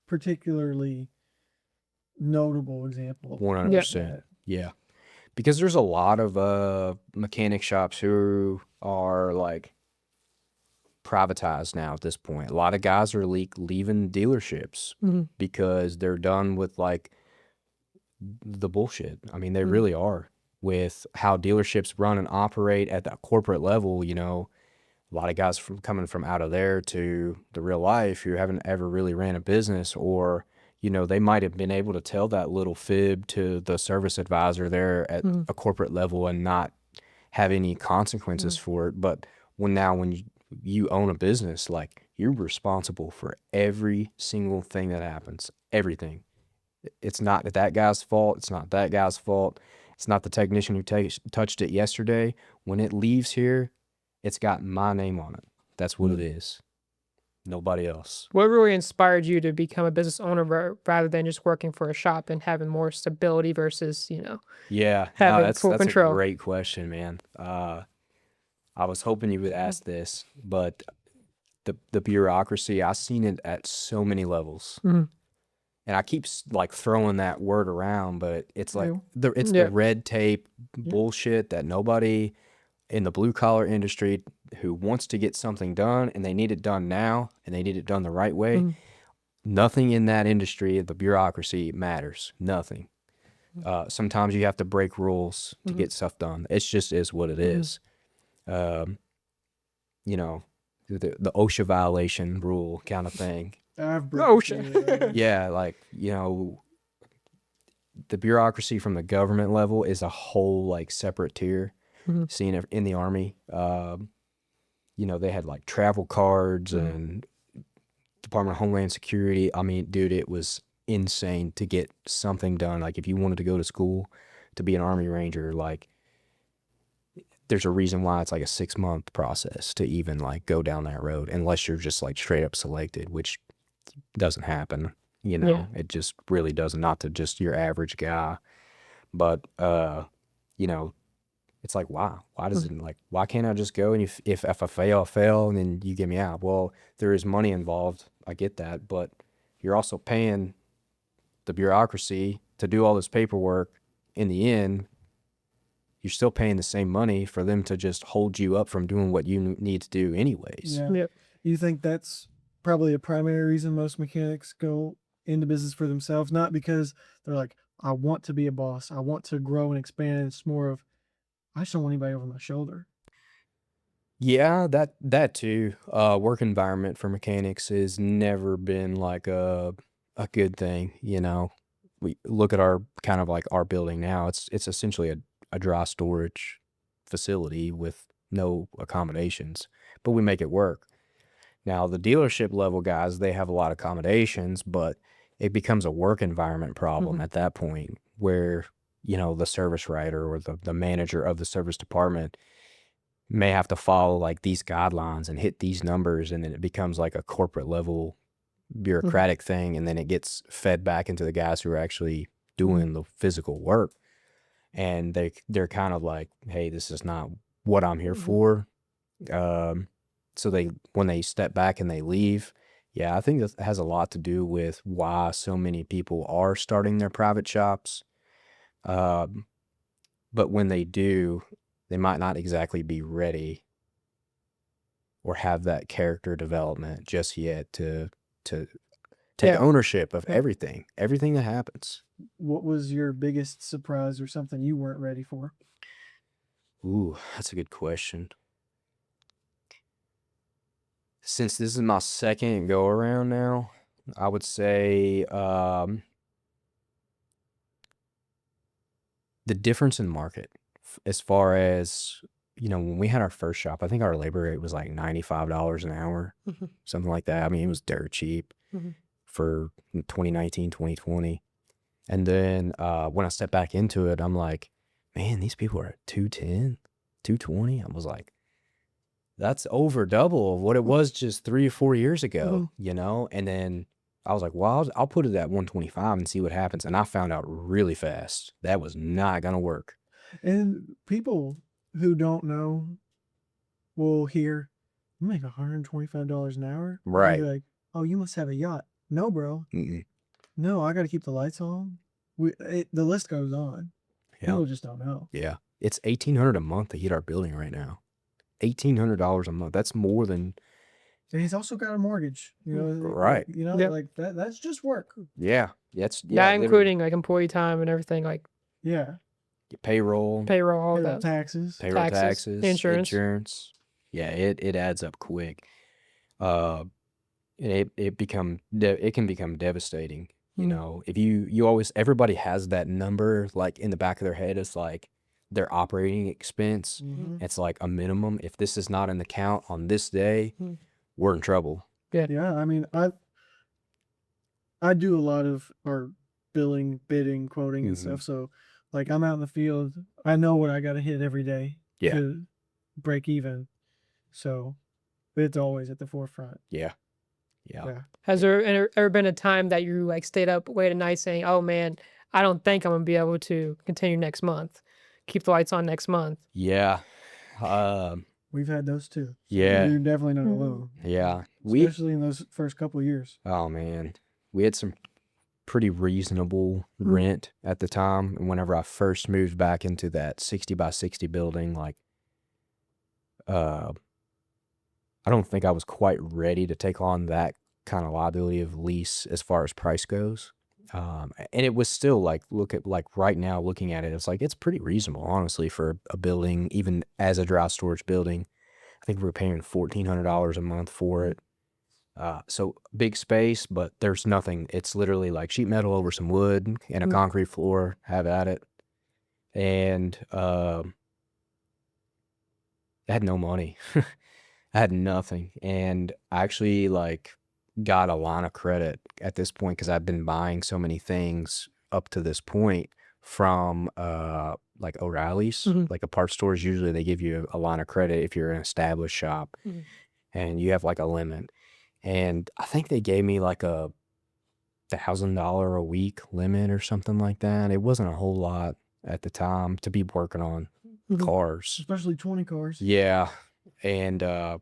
particularly notable example. 100%. Yeah. Because there's a lot of mechanic shops who are like privatized now at this point. A lot of guys are leaving dealerships because they're done with like the bullshit. I mean, they really are, with how dealerships run and operate at that corporate level. You know, a lot of guys coming from out of there to the real life who haven't ever really ran a business, or you know, they might have been able to tell that little fib to the service advisor there at a corporate level and not have any consequences for it. But when you own a business, like, you're responsible for every single thing that happens, everything. It's not that guy's fault. It's not that guy's fault. It's not the technician who touched it yesterday. When it leaves here, it's got my name on it. That's what it is. Nobody else. What really inspired you to become a business owner rather than just working for a shop and having more stability versus, you know, having full control? That's a great question, man. I was hoping you would ask this, but the bureaucracy, I've seen it at so many levels. And I keep like throwing that word around, but it's like the red tape bullshit that nobody in the blue collar industry who wants to get something done, and they need it done now, and they need it done the right way. Nothing in that industry, the bureaucracy, matters. Nothing. Sometimes you have to break rules to get stuff done. It's just is what it is. You know, the OSHA violation rule kind of thing. OSHA. Yeah, like, you know, the bureaucracy from the government level is a whole like separate tier. Seeing it in the Army, you know, they had like travel cards and Department of Homeland Security. I mean, dude, it was insane to get something done. Like, if you wanted to go to school to be an Army Ranger, like, there's a reason why it's like a 6-month process to even like go down that road, unless you're just like straight up selected, which doesn't happen. You know, it just really doesn't. Not to just your average guy, but you know, it's like, why does it, like, why can't I just go, and if I fail, I fail, and then you get me out? Well, there is money involved. I get that, but you're also paying the bureaucracy to do all this paperwork. In the end, you're still paying the same money for them to just hold you up from doing what you need to do anyways. Yeah. You think that's probably a primary reason most mechanics go into business for themselves? Not because they're like, I want to be a boss, I want to grow and expand. It's more of, I just don't want anybody over my shoulder. Yeah, that too. Work environment for mechanics has never been like a good thing. You know, we look at our kind of like our building now. It's essentially a dry storage facility with no accommodations, but we make it work. Now, the dealership level guys, they have a lot of accommodations, but it becomes a work environment problem at that point, where, you know, the service writer or the manager of the service department may have to follow like these guidelines and hit these numbers, and then it becomes like a corporate level bureaucratic thing, and then it gets fed back into the guys who are actually doing the physical work, and they're kind of like, hey, this is not what I'm here for. So when they step back and they leave, yeah, I think that has a lot to do with why so many people are starting their private shops. But when they do, they might not exactly be ready or have that character development just yet to take ownership of everything that happens. What was your biggest surprise or something you weren't ready for? Ooh, that's a good question. Since this is my second go around now, I would say the difference in market as far as, when we had our first shop, I think our labor rate was like $95 an hour, something like that. I mean, it was dirt cheap for 2019, 2020. And then when I stepped back into it, I'm like, man, these people are at 210, 220. I was like, that's over double of what it was just 3 or 4 years ago, And then I was like, well, I'll put it at 125 and see what happens. And I found out really fast that was not going to work. And people who don't know will hear, you make $125 an hour? Right. They'll be like, oh, you must have a yacht. No, bro. No, I got to keep the lights on. The list goes on. Yeah. People just don't know. Yeah. It's $1,800 a month to heat our building right now. $1,800 a month. That's more than. And he's also got a mortgage, Right. Like that's just work. Yeah. Not including like employee time and everything, like payroll, all that, taxes, insurance. Yeah, it adds up quick. It can become devastating. If you always, everybody has that number like in the back of their head. It's like their operating expense. It's like a minimum. If this is not in the count on this day, we're in trouble. Yeah. I mean, I do a lot of billing, bidding, quoting, and stuff. So, like, I'm out in the field. I know what I got to hit every day to break even. So, it's always at the forefront. Yeah. Has there ever been a time that you like stayed up late at night saying, "Oh man, I don't think I'm gonna be able to continue next month, keep the lights on next month"? Yeah. We've had those too. Yeah. You're definitely not alone. Yeah. Especially in those first couple of years. Oh man, we had some pretty reasonable rent at the time. And whenever I first moved back into that 60 by 60 building, like, I don't think I was quite ready to take on that kind of liability of lease as far as price goes. And it was still like, right now looking at it, it's like, it's pretty reasonable, honestly, for a building, even as a dry storage building. I think we were paying $1,400 a month for it. So big space, but there's nothing. It's literally like sheet metal over some wood and a concrete floor. Have at it. And I had no money. I had nothing. And I actually got a line of credit at this point because I've been buying so many things up to this point from like O'Reilly's, like the parts stores. Usually they give you a line of credit if you're an established shop and you have like a limit. And I think they gave me like a $1,000 a week limit or something like that. It wasn't a whole lot at the time to be working on cars, especially 20 cars. Yeah. And I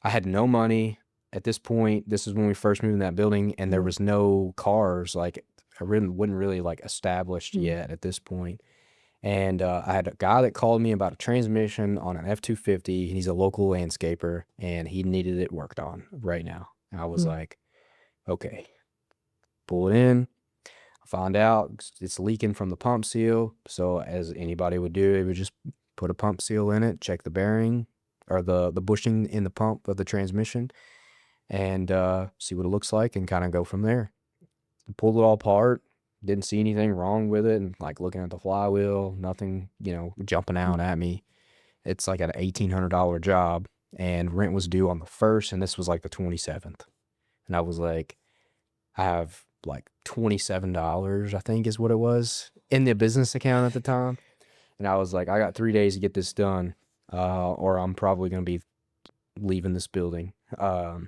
had no money at this point. This is when we first moved in that building, and there was no cars. Like, I wasn't really like established yet at this point. And I had a guy that called me about a transmission on an F-250. He's a local landscaper, and he needed it worked on right now. And I was like, okay, pull it in. I find out it's leaking from the pump seal. So as anybody would do, it would just put a pump seal in it, check the bearing or the bushing in the pump of the transmission, and see what it looks like and kind of go from there. Pulled it all apart. Didn't see anything wrong with it, and like looking at the flywheel, nothing, jumping out at me. It's like an $1,800 job, and rent was due on the 1st, and this was like the 27th. And I was like, I have like $27, I think is what it was, in the business account at the time. And I was like, I got 3 days to get this done. or I'm probably going to be leaving this building. I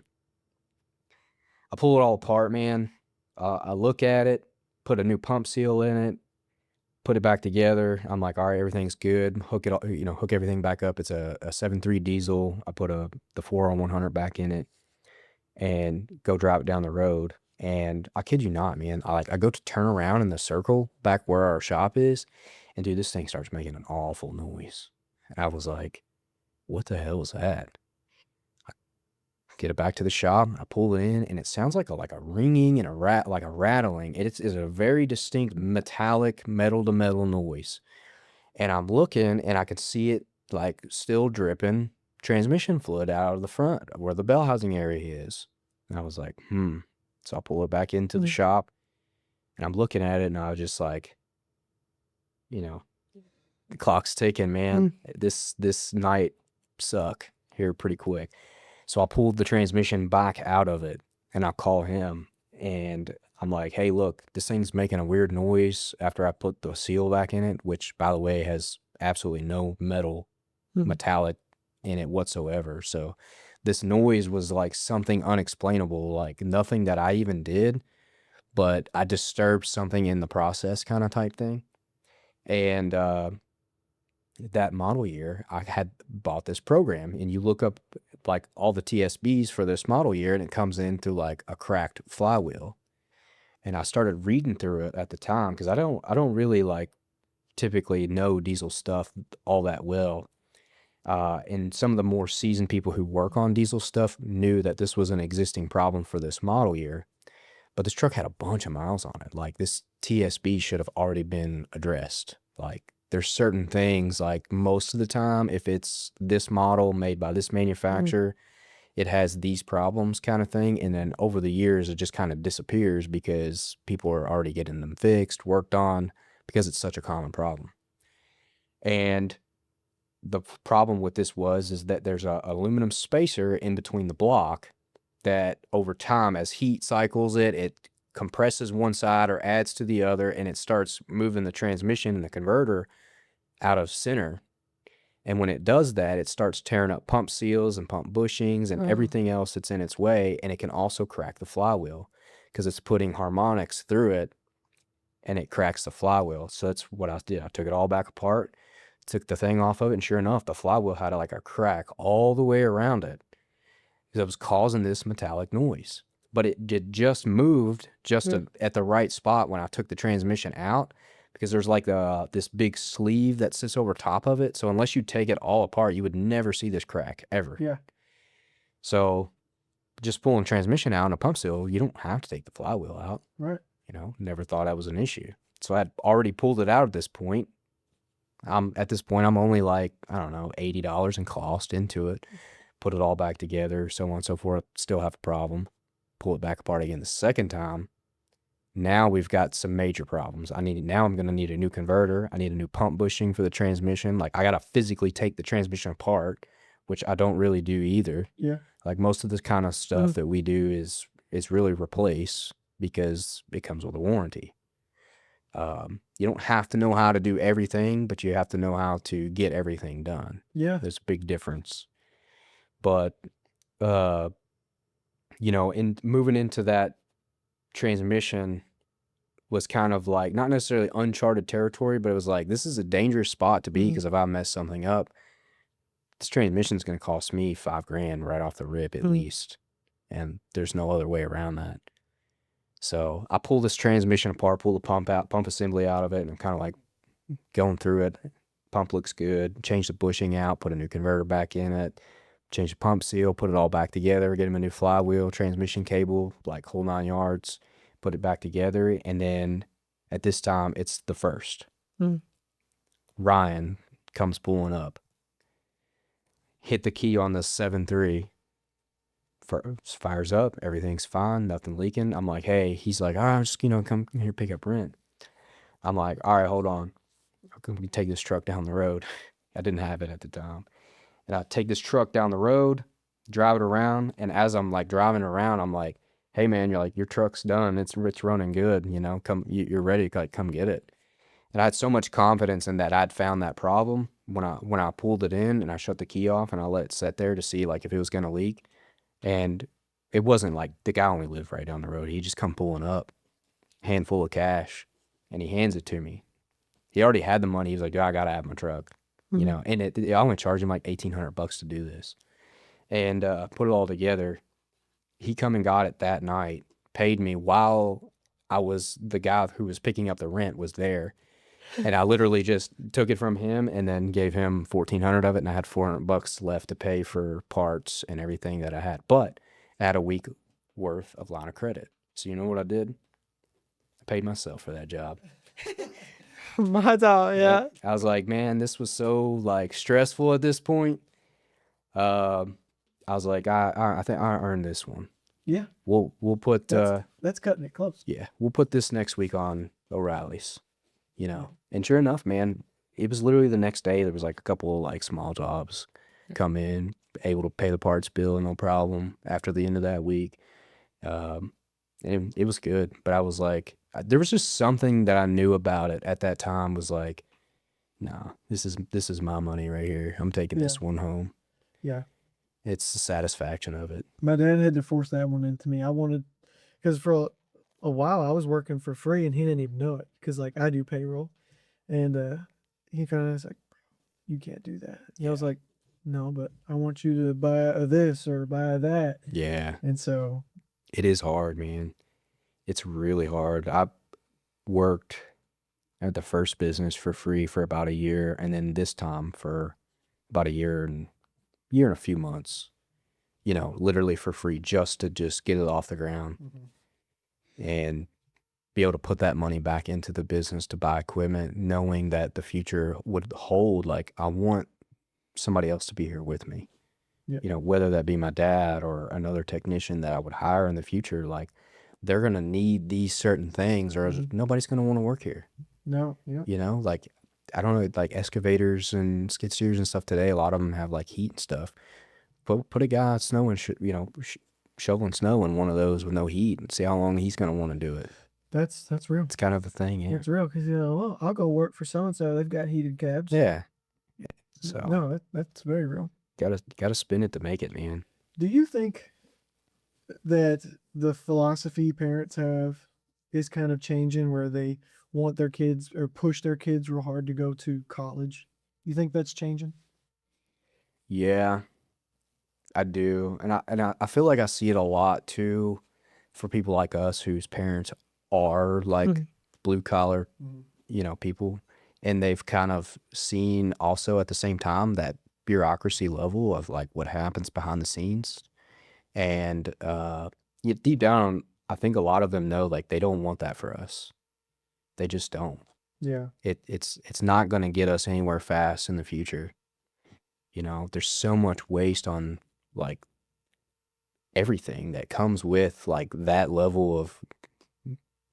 pull it all apart, man. I look at it, put a new pump seal in it, put it back together. I'm like, all right, everything's good. Hook it, hook everything back up. It's a 7.3 diesel. I put the 4 on 100 back in it and go drive it down the road. And I kid you not, man, I go to turn around in the circle back where our shop is, and dude, this thing starts making an awful noise. And I was like, what the hell was that? I get it back to the shop. I pull it in, and it sounds like a ringing and like a rattling. It's a very distinct metallic metal to metal noise. And I'm looking, and I could see it like still dripping transmission fluid out of the front where the bell housing area is. And I was like, So I pull it back into the shop, and I'm looking at it, and I was just like, the clock's ticking, man. This night suck here pretty quick. So I pulled the transmission back out of it, and I call him, and I'm like, hey, look, this thing's making a weird noise after I put the seal back in it, which, by the way, has absolutely no metallic in it whatsoever. So this noise was like something unexplainable, like nothing that I even did, but I disturbed something in the process kind of type thing. And that model year, I had bought this program, and you look up like all the TSBs for this model year, and it comes in through like a cracked flywheel. And I started reading through it at the time because I don't really like typically know diesel stuff all that well. And some of the more seasoned people who work on diesel stuff knew that this was an existing problem for this model year, but this truck had a bunch of miles on it. Like this TSB should have already been addressed. Like there's certain things, like most of the time, if it's this model made by this manufacturer, it has these problems kind of thing. And then over the years, it just kind of disappears because people are already getting them fixed, worked on, because it's such a common problem. And the problem with this is that there's a aluminum spacer in between the block that over time, as heat cycles it compresses one side or adds to the other, and it starts moving the transmission and the converter out of center. And when it does that, it starts tearing up pump seals and pump bushings and everything else that's in its way. And it can also crack the flywheel because it's putting harmonics through it, and it cracks the flywheel. So that's what I did. I took it all back apart, took the thing off of it, and sure enough, the flywheel had like a crack all the way around it because it was causing this metallic noise. But it just moved at the right spot when I took the transmission out, because there's like this big sleeve that sits over top of it. So unless you take it all apart, you would never see this crack ever. Yeah. So just pulling transmission out and a pump seal, you don't have to take the flywheel out. Right. Never thought that was an issue. So I'd already pulled it out at this point. At this point, I'm only like, I don't know, $80 in cost into it. Put it all back together, so on and so forth. Still have a problem. Pull it back apart again the second time. Now we've got some major problems. Now I'm going to need a new converter. I need a new pump bushing for the transmission. Like I got to physically take the transmission apart, which I don't really do either. Yeah. Like most of this kind of stuff that we do is really replace because it comes with a warranty. You don't have to know how to do everything, but you have to know how to get everything done. Yeah. There's a big difference. But, in moving into that transmission was kind of like, not necessarily uncharted territory, but it was like, this is a dangerous spot to be because if I mess something up, this transmission is going to cost me $5,000 right off the rip at least. And there's no other way around that. So I pull this transmission apart, pull the pump assembly out of it, and I'm kind of like going through it. Pump looks good. Change the bushing out, put a new converter back in it, change the pump seal, put it all back together, get him a new flywheel, transmission cable, like whole 9 yards, put it back together. And then at this time, it's the first. Ryan comes pulling up. Hit the key on the 7.3. Fires up, everything's fine, nothing leaking. I'm like, hey, he's like, all right, I'm just, come here, pick up rent. I'm like, all right, hold on. I'm going to take this truck down the road. I didn't have it at the time. And I take this truck down the road, drive it around. And as I'm like driving around, I'm like, hey man, your truck's done. It's running good. You're ready to come get it. And I had so much confidence in that I'd found that problem when I pulled it in and I shut the key off and I let it sit there to see like if it was gonna leak, and it wasn't like the guy only lived right down the road. He just come pulling up, handful of cash, and he hands it to me. He already had the money. He was like, "Dude, I gotta have my truck," you know. And I only charged him like $1,800 to do this, and put it all together. He come and got it that night, paid me while the guy who was picking up the rent was there. And I literally just took it from him and then gave him 1,400 of it, and I had $400 left to pay for parts and everything that I had. But I had a week worth of line of credit. So you know what I did? I paid myself for that job. My dog, yeah. I was like, man, this was so like stressful at this point. I was like, I think I earned this one. Yeah. We'll put that's cutting it close. Yeah, we'll put this next week on O'Reilly's. You know, and sure enough, man, it was literally the next day. There was like a couple of like small jobs come in, able to pay the parts bill, no problem. After the end of that week, and it was good. But I was like, there was just something that I knew about it at that time was like, nah, this is my money right here. I'm taking this one home. Yeah, it's the satisfaction of it. My dad had to force that one into me. I wanted, because for a while I was working for free and he didn't even know it, because like I do payroll, and he kind of was like, you can't do that. And I was like, no, but I want you to buy this or buy that. Yeah. And so it is hard, man. It's really hard. I worked at the first business for free for about a year, and then this time for about a year and a few months, you know, literally for free, just to get it off the ground. And be able to put that money back into the business to buy equipment, knowing that the future would hold, like, I want somebody else to be here with me. You know, whether that be my dad or another technician that I would hire in the future, like, they're going to need these certain things or nobody's going to want to work here. No. Yeah. You know, like, I don't know, like excavators and skid steers and stuff today, a lot of them have like heat and stuff. But put a guy snowing, shoveling snow in one of those with no heat and see how long he's going to want to do it. That's real. It's kind of a thing, yeah. It's real, because, you know, well, I'll go work for so-and-so. They've got heated cabs. Yeah. So no, that's very real. Gotta spin it to make it, man. Do you think that the philosophy parents have is kind of changing, where they want their kids or push their kids real hard to go to college? You think that's changing? Yeah, I do. And I feel like I see it a lot too for people like us whose parents are like blue collar, you know, people. And they've kind of seen also at the same time that bureaucracy level of like what happens behind the scenes. And deep down, I think a lot of them know like they don't want that for us. They just don't. Yeah. It's not going to get us anywhere fast in the future. You know, there's so much waste on like everything that comes with like that level of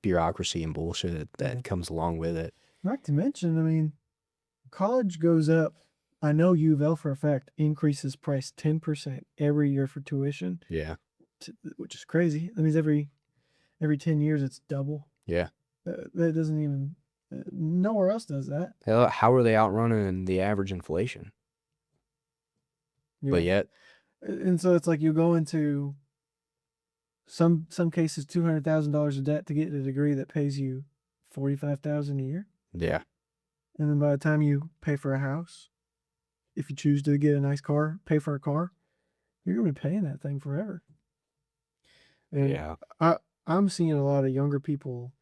bureaucracy and bullshit that comes along with it. Not to mention, I mean, college goes up. I know U of L for a fact increases price 10% every year for tuition. Yeah. Which is crazy. That means every 10 years it's double. Yeah. That doesn't even, nowhere else does that. How are they outrunning the average inflation? Yeah. But yet. And so it's like you go into some cases $200,000 of debt to get a degree that pays you $45,000 a year. Yeah. And then by the time you pay for a house, if you choose to get a nice car, pay for a car, you're going to be paying that thing forever. And yeah. I'm seeing a lot of younger people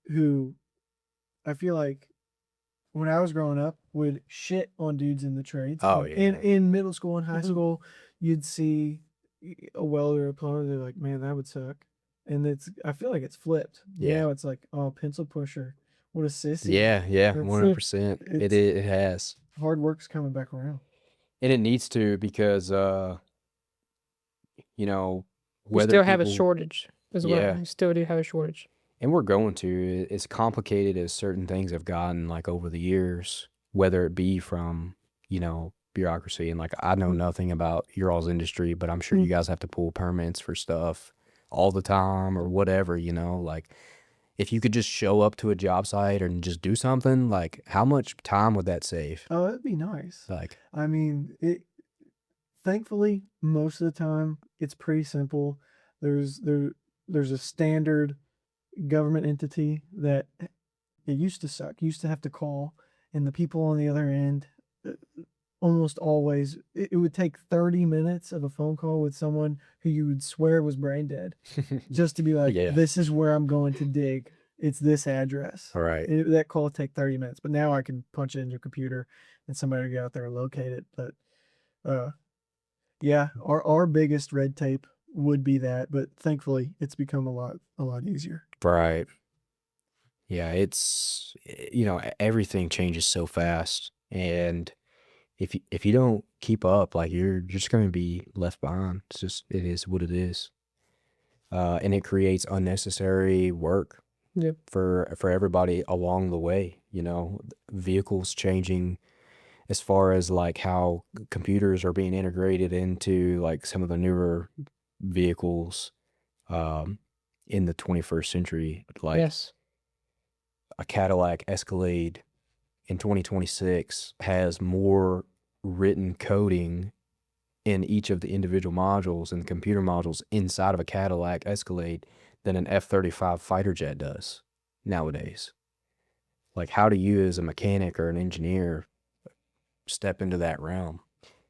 who I feel like when I was growing up would shit on dudes in the trades. Oh, yeah. In middle school and high school, you'd see a welder or a plumber, they're like, man, that would suck. And I feel like it's flipped. Yeah. Now it's like, oh, pencil pusher. What a sissy. Yeah, 100%. It has. Hard work's coming back around. And it needs to, because, you know, we still have a shortage as well. Yeah. We still do have a shortage. And we're going to. It's complicated as certain things have gotten, like, over the years, whether it be from, you know, bureaucracy. And, like, I know nothing about your all's industry, but I'm sure you guys have to pull permits for stuff all the time or whatever, you know, like, if you could just show up to a job site and just do something, like how much time would that save? Oh, it'd be nice. Like, I mean, thankfully, most of the time, it's pretty simple. There's a standard government entity that it used to suck. You used to have to call, and the people on the other end, uh, almost always, it would take 30 minutes of a phone call with someone who you would swear was brain dead, just to be like, yeah, this is where I'm going to dig. It's this address. all right. That call would take 30 minutes, but now I can punch it into a computer and somebody will get out there and locate it. But yeah, our biggest red tape would be that, but thankfully it's become a lot easier. Right. Yeah, it's everything changes so fast, and if you don't keep up, like you're just going to be left behind. It is what it is. And it creates unnecessary work Yep. for everybody along the way, vehicles changing as far as like how computers are being integrated into like some of the newer vehicles in the 21st century, like Yes. a Cadillac Escalade in 2026 has more written coding in each of the individual modules and the computer modules inside of a Cadillac Escalade than an F-35 fighter jet does nowadays. Like, how do you as a mechanic or an engineer step into that realm?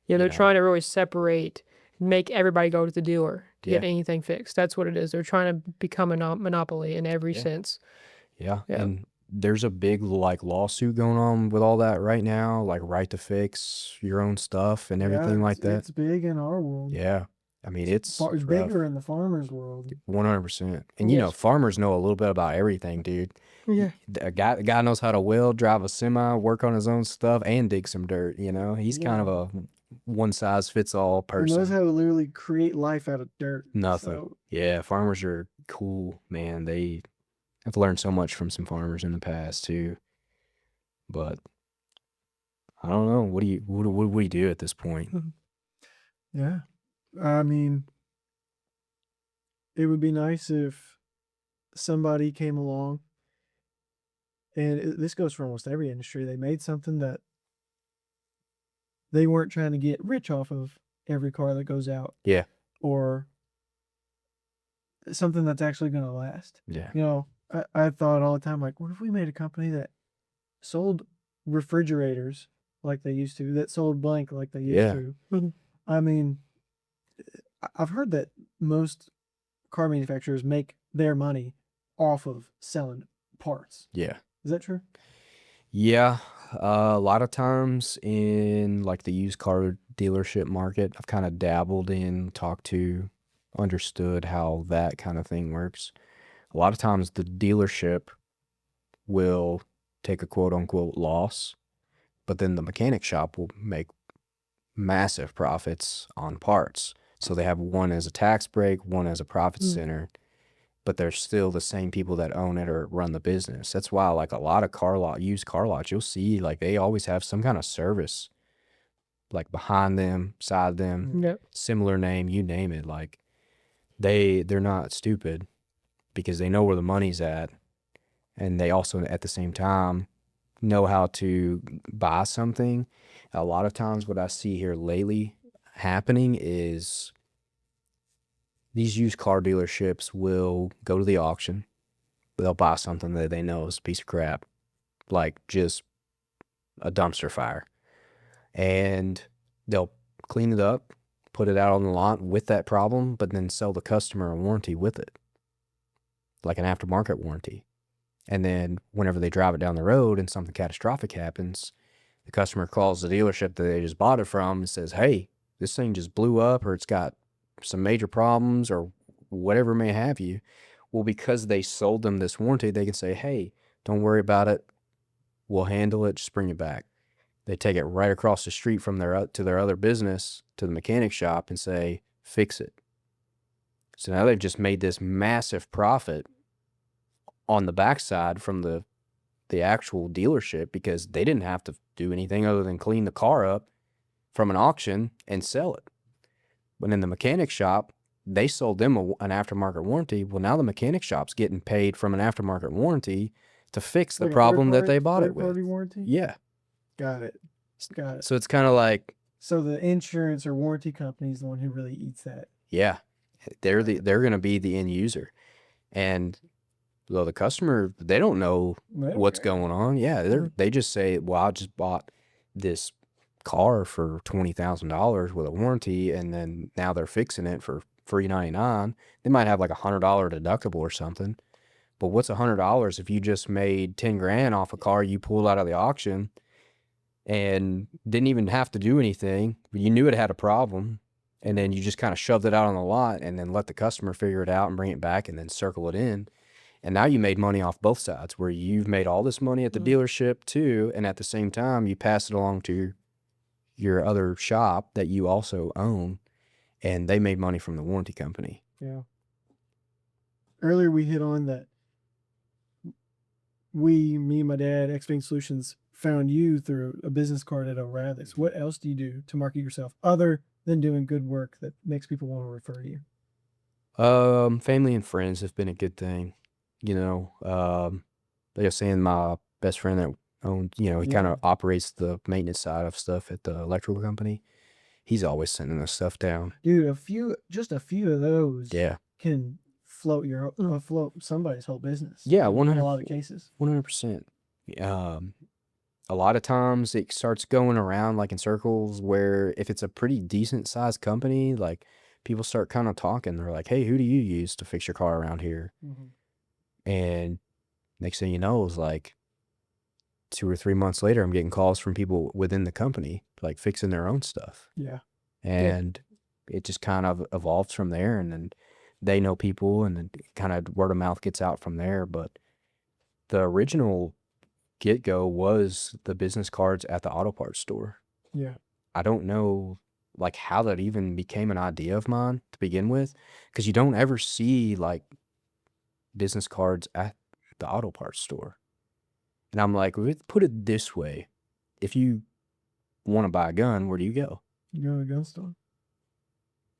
Yeah, they're know? trying to really separate, make everybody go to the dealer to Yeah. get anything fixed. That's what it is. They're trying to become a monopoly in every Yeah. sense. Yeah. Yeah. And there's a big like lawsuit going on with all that right now, like right to fix your own stuff and everything like that. It's big in our world. Yeah. I mean, it's rough. bigger in the farmers' world. 100%. And Yes. farmers know a little bit about everything, dude. Yeah. A guy knows how to weld, drive a semi, work on his own stuff, and dig some dirt. He's kind of a one size fits all person. He knows how to literally create life out of dirt. Nothing. So. Yeah, farmers are cool, man. I've learned so much from some farmers in the past too. But I don't know. What do we do at this point? Yeah. I mean, it would be nice if somebody came along, and this goes for almost every industry. They made something that they weren't trying to get rich off of every car that goes out. Yeah. Or something that's actually going to last. Yeah. I thought all the time, like, what if we made a company that sold refrigerators like they used to, that sold blank like they used to? I mean, I've heard that most car manufacturers make their money off of selling parts. Yeah. Is that true? Yeah. A lot of times in like the used car dealership market, I've kind of dabbled in, talked to, understood how that kind of thing works. A lot of times the dealership will take a quote unquote loss, but then the mechanic shop will make massive profits on parts. So they have one as a tax break, one as a profit center, but they're still the same people that own it or run the business. That's why like a lot of used car lots, you'll see like they always have some kind of service like behind them, side them, Yep. similar name, you name it. Like they're not stupid because they know where the money's at, and they also at the same time know how to buy something. A lot of times what I see here lately happening is these used car dealerships will go to the auction. They'll buy something that they know is a piece of crap, like just a dumpster fire, and they'll clean it up, put it out on the lot with that problem, but then sell the customer a warranty with it, like an aftermarket warranty. And then whenever they drive it down the road and something catastrophic happens, the customer calls the dealership that they just bought it from and says, hey, this thing just blew up, or it's got some major problems, or whatever may have you. Well, because they sold them this warranty, they can say, hey, don't worry about it. We'll handle it. Just bring it back. They take it right across the street from their other business to the mechanic shop and say, fix it. So now they've just made this massive profit on the backside from the actual dealership, because they didn't have to do anything other than clean the car up from an auction and sell it. But in the mechanic shop, they sold them an aftermarket warranty. Well, now the mechanic shop's getting paid from an aftermarket warranty to fix the problem that they bought it with. Third-party warranty? Yeah. Got it. Got it. So it's kind of like, so the insurance or warranty company is the one who really eats that. yeah, they're going to be the end user. And well, the customer, they don't know what's going on. Yeah, they just say, well, I just bought this car for $20,000 with a warranty, and then now they're fixing it for $399. They might have like $100 deductible or something. But what's $100 if you just made 10 grand off a car you pulled out of the auction and didn't even have to do anything, but you knew it had a problem, and then you just kind of shoved it out on the lot and then let the customer figure it out and bring it back and then circle it in. And now you made money off both sides, where you've made all this money at the dealership too, and at the same time you pass it along to your other shop that you also own, and they made money from the warranty company. Yeah. Earlier we hit on that me and my dad, X-Bang Solutions, found you through a business card at O'Reilly's. What else do you do to market yourself other than doing good work that makes people want to refer to you? Family and friends have been a good thing. You know, like I was saying, my best friend that owns, he kind of operates the maintenance side of stuff at the electrical company. He's always sending us stuff down. Dude, just a few of those can float somebody's whole business. Yeah, in a lot of cases. 100%. A lot of times it starts going around like in circles, where if it's a pretty decent sized company, like people start kind of talking. They're like, hey, who do you use to fix your car around here? And next thing you know, is like 2 or 3 months later, I'm getting calls from people within the company, like fixing their own stuff. Yeah. And it just kind of evolves from there. And then they know people, and then kind of word of mouth gets out from there. But the original get-go was the business cards at the auto parts store. Yeah. I don't know like how that even became an idea of mine to begin with, because you don't ever see like business cards at the auto parts store. And I'm like, put it this way. If you want to buy a gun, where do you go? You go to a gun store.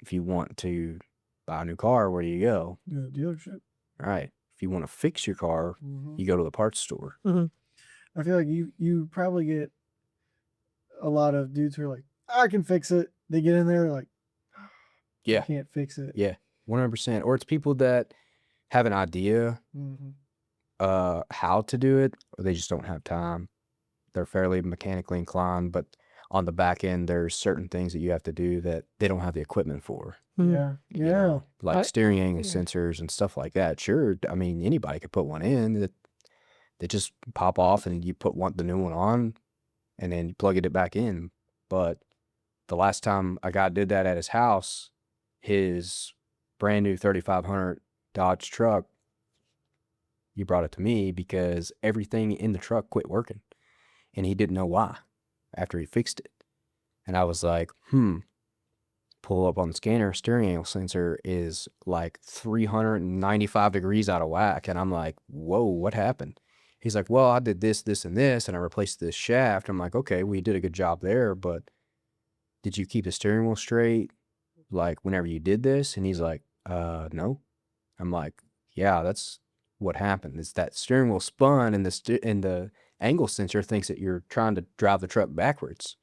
If you want to buy a new car, where do you go? The dealership. Right. If you want to fix your car, you go to the parts store. I feel like you probably get a lot of dudes who are like, I can fix it. They get in there like, I can't fix it. Yeah, 100%. Or it's people that have an idea how to do it, or they just don't have time. They're fairly mechanically inclined, but on the back end, there's certain things that you have to do that they don't have the equipment for. Yeah. Like steering angle sensors and stuff like that. Sure, I mean, anybody could put one in. That they just pop off, and you put the new one on, and then you plug it back in. But the last time a guy did that at his house, his brand new 3500 Dodge truck, he brought it to me because everything in the truck quit working, and he didn't know why after he fixed it. And I was like, pull up on the scanner, steering angle sensor is like 395 degrees out of whack. And I'm like, whoa, what happened? He's like, well, I did this, this, and this, and I replaced this shaft. I'm like, okay, well, you did a good job there, but did you keep the steering wheel straight, like, whenever you did this? And he's like, no. I'm like, yeah, that's what happened. Is that steering wheel spun, and the angle sensor thinks that you're trying to drive the truck backwards.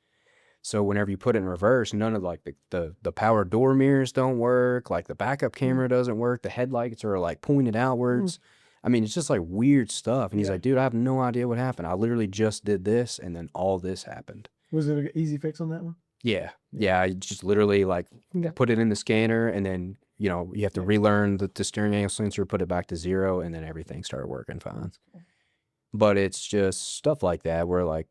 So whenever you put it in reverse, none of like the power door mirrors don't work, like the backup camera doesn't work, the headlights are like pointed outwards. I mean, it's just like weird stuff. And he's like, dude, I have no idea what happened. I literally just did this, and then all this happened. Was it an easy fix on that one? Yeah. I just literally like put it in the scanner, and then, you have to relearn the steering angle sensor, put it back to 0, and then everything started working fine. Cool. But it's just stuff like that where like,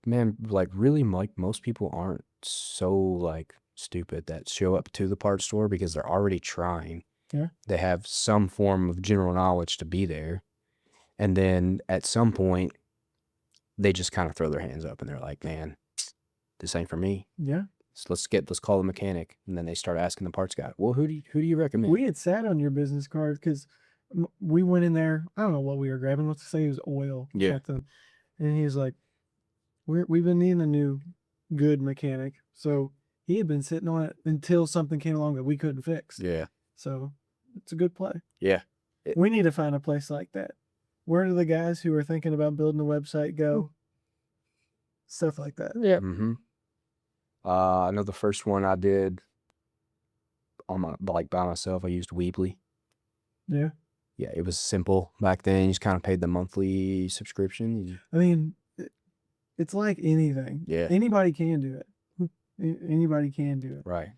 man, like really, like most people aren't so like stupid that show up to the parts store because they're already trying. Yeah. They have some form of general knowledge to be there. And then at some point, they just kind of throw their hands up and they're like, man, this ain't for me. Yeah. So let's call the mechanic. And then they start asking the parts guy, well, who do you recommend? We had sat on your business card because we went in there. I don't know what we were grabbing. Let's say it was oil. Yeah. And he was like, we've been needing a new good mechanic. So he had been sitting on it until something came along that we couldn't fix. Yeah. So it's a good play. Yeah. We need to find a place like that. Where do the guys who are thinking about building a website go? Stuff like that. Yeah. Mm-hmm. I know the first one I did on by myself, I used Weebly. Yeah. Yeah, it was simple back then. You just kind of paid the monthly subscription. I mean, it's like anything. Yeah. Anybody can do it. Anybody can do it. Right.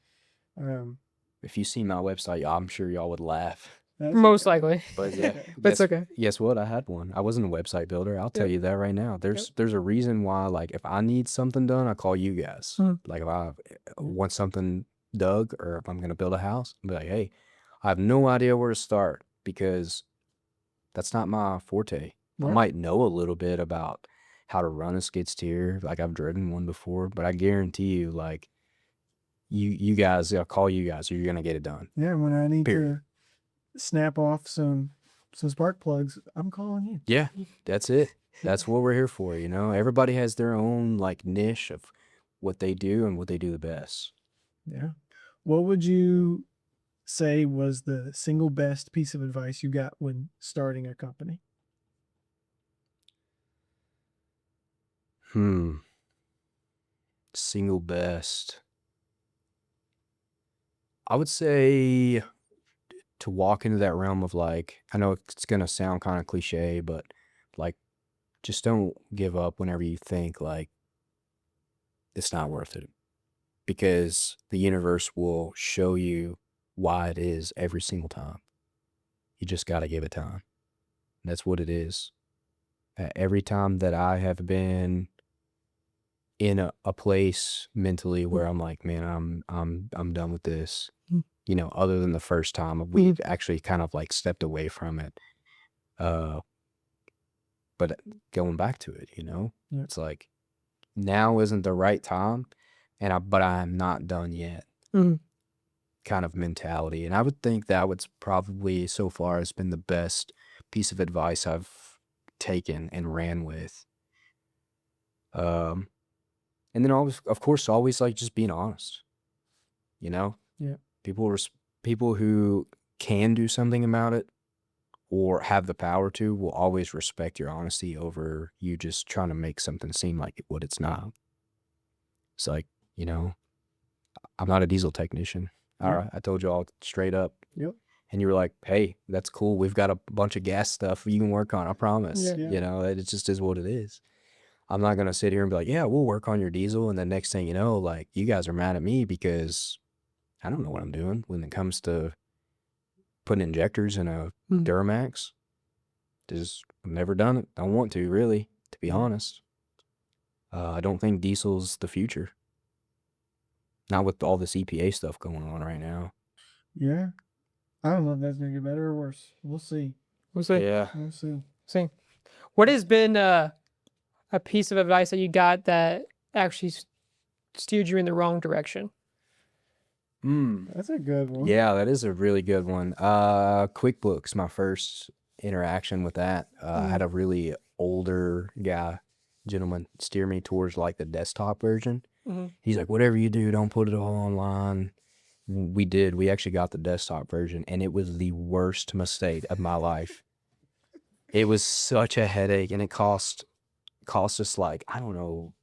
If you see my website, I'm sure y'all would laugh. Most likely. But yeah, But it's okay. Guess what? I had one. I wasn't a website builder. I'll tell you that right now. There's a reason why, like, if I need something done, I call you guys. Like, if I want something dug or if I'm going to build a house, I'll be like, hey, I have no idea where to start because that's not my forte. I might know a little bit about how to run a skid steer. Like, I've driven one before, but I guarantee you, like, you guys, I'll call you guys or you're going to get it done. Yeah, when I need to snap off some spark plugs, I'm calling you. Yeah, that's it. That's what we're here for, you know. Everybody has their own like niche of what they do and what they do the best. Yeah. What would you say was the single best piece of advice you got when starting a company? Single best. I would say to walk into that realm of like, I know it's going to sound kind of cliche, but like, just don't give up whenever you think like it's not worth it, because the universe will show you why it is every single time. You just got to give it time. That's what it is. Every time that I have been in a place mentally where I'm like, man, I'm done with this. You know, other than the first time we've actually kind of like stepped away from it. But going back to it, you know, it's like now isn't the right time, but I'm not done yet. Kind of mentality. And I would think that was probably so far has been the best piece of advice I've taken and ran with. And then always, of course, always like just being honest, you know? Yeah. People who can do something about it or have the power to will always respect your honesty over you just trying to make something seem like what it's not. It's like, you know, I'm not a diesel technician. All right. I told you all straight up. Yep. And you were like, hey, that's cool. We've got a bunch of gas stuff you can work on. I promise. Yeah. You know, it just is what it is. I'm not going to sit here and be like, yeah, we'll work on your diesel. And the next thing you know, like, you guys are mad at me because I don't know what I'm doing when it comes to putting injectors in a Duramax. Just I've never done it. Don't want to, really, to be honest. I don't think diesel's the future. Not with all this EPA stuff going on right now. Yeah. I don't know if that's going to get better or worse. We'll see. We'll see. Yeah. We'll see. See. What has been a piece of advice that you got that actually steered you in the wrong direction? That's a good one. Yeah, that is a really good one. QuickBooks, my first interaction with that. I had a really older gentleman steer me towards like the desktop version. He's like, whatever you do, don't put it all online. We did. We actually got the desktop version, and it was the worst mistake of my life. It was such a headache, and it cost us like, I don't know,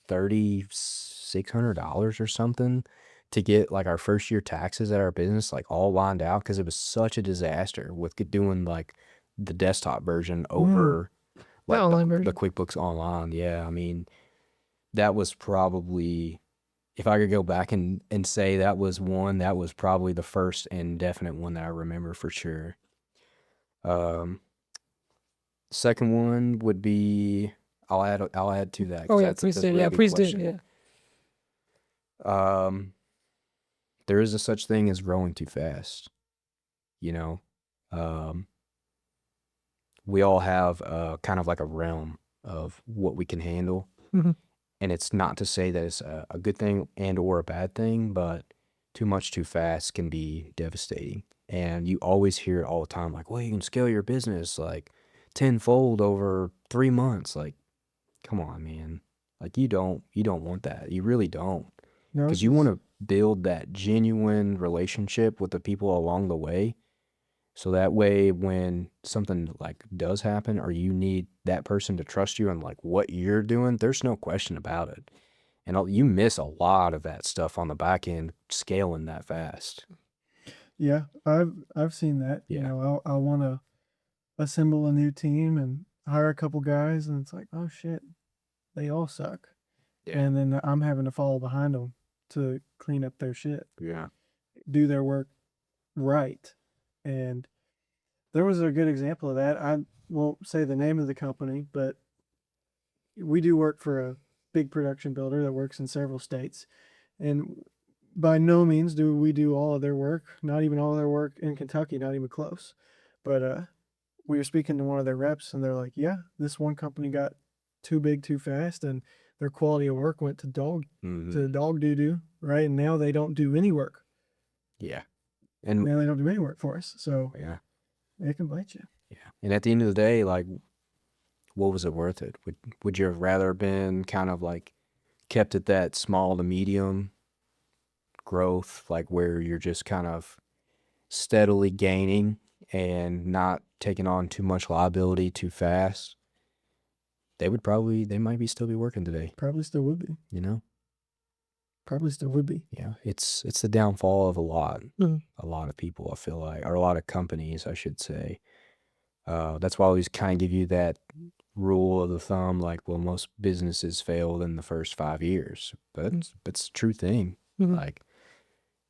$3,600 or something to get like our first year taxes at our business like all lined out, because it was such a disaster with doing like the desktop version over like the QuickBooks Online. Yeah, I mean, that was probably, if I could go back and say that was probably the first and definite one that I remember for sure. Second one would be, I'll add to that. Oh yeah, please do. Yeah, please do. Yeah. There is a such thing as growing too fast. You know, we all have kind of like a realm of what we can handle. And it's not to say that it's a good thing and or a bad thing, but too much too fast can be devastating. And you always hear it all the time, like, well, you can scale your business like tenfold over 3 months. Like, come on, man. Like, you don't want that. You really don't. No, because you want to build that genuine relationship with the people along the way. So that way, when something like does happen or you need that person to trust you and like what you're doing, there's no question about it. And you miss a lot of that stuff on the back end scaling that fast. Yeah, I've seen that. You Yeah. know, I'll want to assemble a new team and hire a couple guys, and it's like, oh shit, they all suck. Yeah. And then I'm having to follow behind them to clean up their shit, Yeah. do their work right. And there was a good example of that. I won't say the name of the company, but we do work for a big production builder that works in several states. And by no means do we do all of their work, not even all of their work in Kentucky, not even close. But we were speaking to one of their reps, and they're like, yeah, this one company got too big too fast, and their quality of work went to dog doo-doo, right? And now they don't do any work. Yeah. And now they don't do any work for us. So yeah, it can bite you. Yeah. And at the end of the day, like, what was it worth it? Would you have rather been kind of like kept at that small to medium growth, like where you're just kind of steadily gaining and not taking on too much liability too fast? They might still be working today. Probably still would be. You know? Probably still would be. Yeah. It's the downfall of a lot of people, I feel like, or a lot of companies, I should say. That's why I always kind of give you that rule of the thumb, like, well, most businesses failed in the first 5 years, but it's a true thing. Like,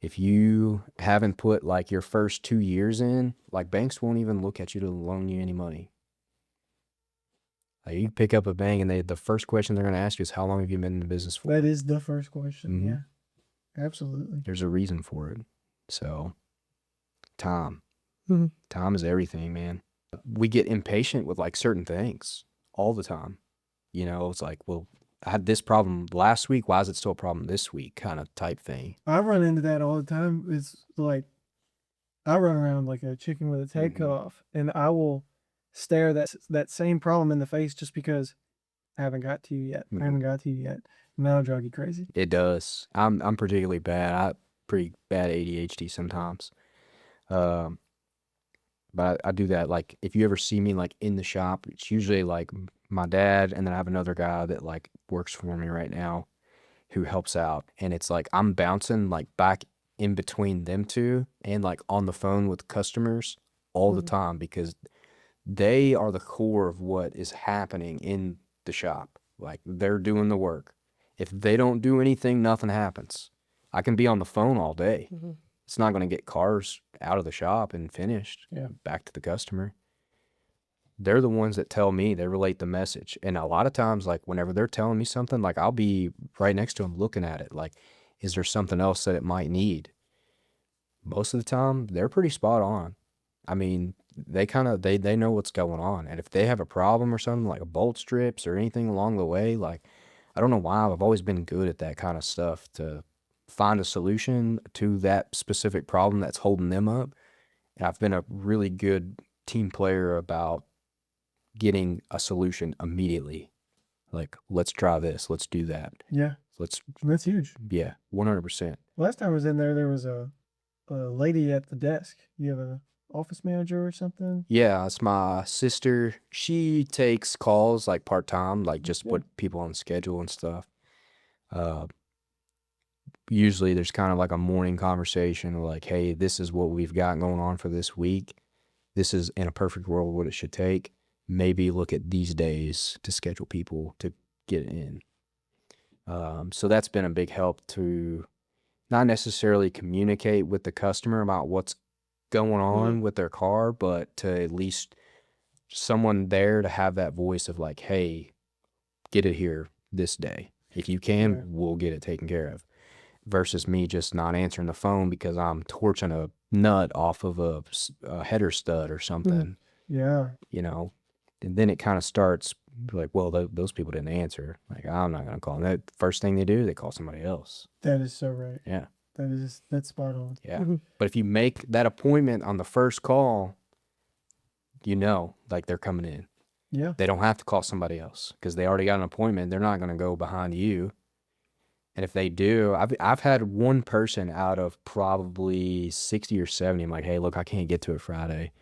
if you haven't put like your first 2 years in, like, banks won't even look at you to loan you any money. Like, you pick up a bank and the first question they're going to ask you is, how long have you been in the business for? That is the first question. Yeah, absolutely. There's a reason for it. So time is everything, man. We get impatient with like certain things all the time. You know, it's like, well, I had this problem last week. Why is it still a problem this week? Kind of type thing. I run into that all the time. It's like I run around like a chicken with its head cut off, and I will stare that same problem in the face just because I haven't got to you yet. I haven't got to you yet. And that'll drive you crazy. It does. I'm particularly bad. Pretty bad ADHD sometimes. But I do that. Like, if you ever see me like in the shop, it's usually like my dad, and then I have another guy that like works for me right now who helps out. And it's like I'm bouncing like back in between them two and like on the phone with customers all the time, because they are the core of what is happening in the shop. Like, they're doing the work. If they don't do anything, nothing happens. I can be on the phone all day. It's not going to get cars out of the shop and finished back to the customer. They're the ones that tell me, they relate the message. And a lot of times, like, whenever they're telling me something, like, I'll be right next to them looking at it. Like, is there something else that it might need? Most of the time, they're pretty spot on. I mean, they know what's going on. And if they have a problem or something, like a bolt strips or anything along the way, like, I don't know why, I've always been good at that kind of stuff, to find a solution to that specific problem that's holding them up. And I've been a really good team player about getting a solution immediately. Like, let's try this, let's do that. Yeah. That's huge. Yeah, 100%. Last time I was in there was a lady at the desk. You have an office manager or something? Yeah, it's my sister. She takes calls like part-time, like just put people on schedule and stuff. Usually there's kind of like a morning conversation, like, hey, this is what we've got going on for this week. This is, in a perfect world, what it should take. Maybe look at these days to schedule people to get in. So that's been a big help, to not necessarily communicate with the customer about what's going on with their car, but to at least someone there to have that voice of like, hey, get it here this day. If you can, we'll get it taken care of. Versus me just not answering the phone because I'm torching a nut off of a header stud or something. Yeah. You know, and then it kind of starts like, well, those people didn't answer. Like, I'm not going to call them. The first thing they do, they call somebody else. That is so right. Yeah. That's spot on. Yeah. But if you make that appointment on the first call, you know, like, they're coming in. Yeah. They don't have to call somebody else because they already got an appointment. They're not going to go behind you. And if they do, I've had one person out of probably 60 or 70. I'm like, hey, look, I can't get to it Friday.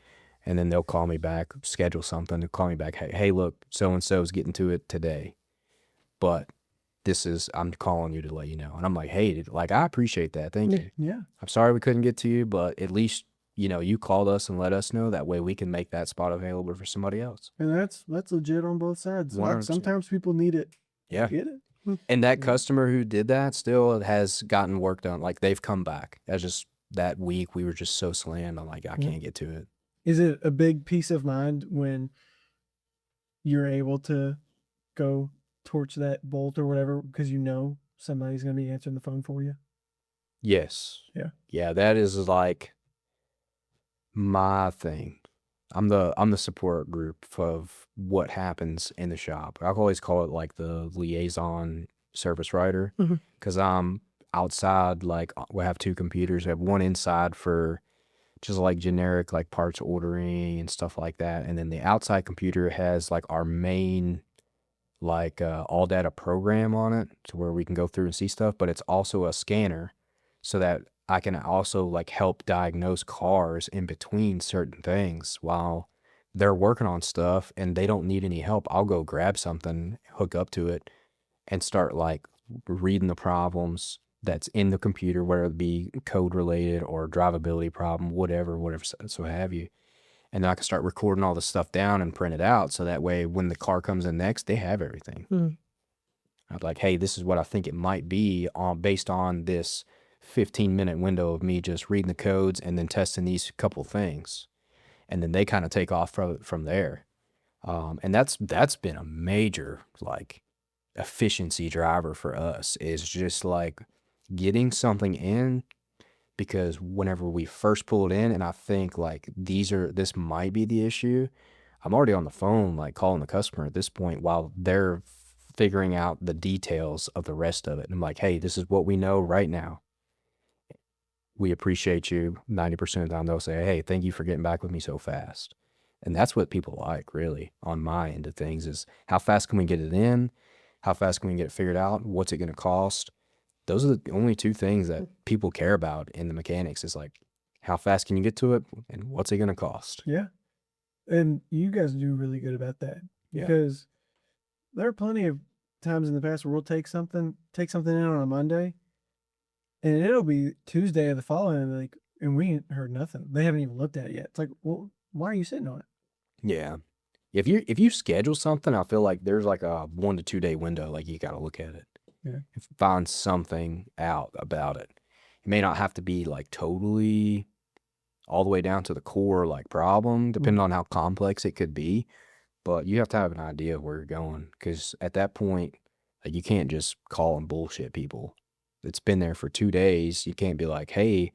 And then they'll call me back, schedule something. They'll call me back. Hey, look, so-and-so is getting to it today. But I'm calling you to let you know. And I'm like, hey, like, I appreciate that. Thank you. Yeah. I'm sorry we couldn't get to you, but at least, you called us and let us know. That way we can make that spot available for somebody else. And that's legit on both sides. Like, 100%. sometimes people need it. Yeah. Get it. And that customer who did that still has gotten work done. Like, they've come back. That's just that week we were just so slammed. I'm like, I can't get to it. Is it a big peace of mind when you're able to go torch that bolt or whatever because you know somebody's going to be answering the phone for you? Yes. Yeah. Yeah, that is like my thing. I'm the support group of what happens in the shop. I always call it like the liaison service writer, because I'm outside. Like, we have two computers. I have one inside for just like generic like parts ordering and stuff like that, and then the outside computer has like our main like all data program on it, to where we can go through and see stuff. But it's also a scanner, so that I can also like help diagnose cars in between certain things while they're working on stuff and they don't need any help. I'll go grab something, hook up to it, and start like reading the problems that's in the computer, whether it be code related or drivability problem, whatever, so have you. And then I can start recording all the stuff down and print it out, so that way when the car comes in next, they have everything. I'm like, hey, this is what I think it might be based on this 15-minute window of me just reading the codes and then testing these couple things. And then they kind of take off from there. And that's been a major like efficiency driver for us, is just like getting something in, because whenever we first pull it in and I think like this might be the issue, I'm already on the phone like calling the customer at this point while they're figuring out the details of the rest of it. And I'm like, hey, this is what we know right now. We appreciate you. 90% of the time they'll say, hey, thank you for getting back with me so fast. And that's what people like, really, on my end of things, is how fast can we get it in? How fast can we get it figured out? What's it going to cost? Those are the only two things that people care about in the mechanics, is like, how fast can you get to it and what's it going to cost? Yeah. And you guys do really good about that, because there are plenty of times in the past where we'll take something in on a Monday and it'll be Tuesday of the following, and we ain't heard nothing. They haven't even looked at it yet. It's like, well, why are you sitting on it? Yeah. If you schedule something, I feel like there's like a 1 to 2 day window. Like, you got to look at it. Yeah. Find something out about it. It may not have to be like totally all the way down to the core like problem, depending on how complex it could be. But you have to have an idea of where you're going, because at that point, like, you can't just call and bullshit people. It's been there for 2 days. You can't be like, hey,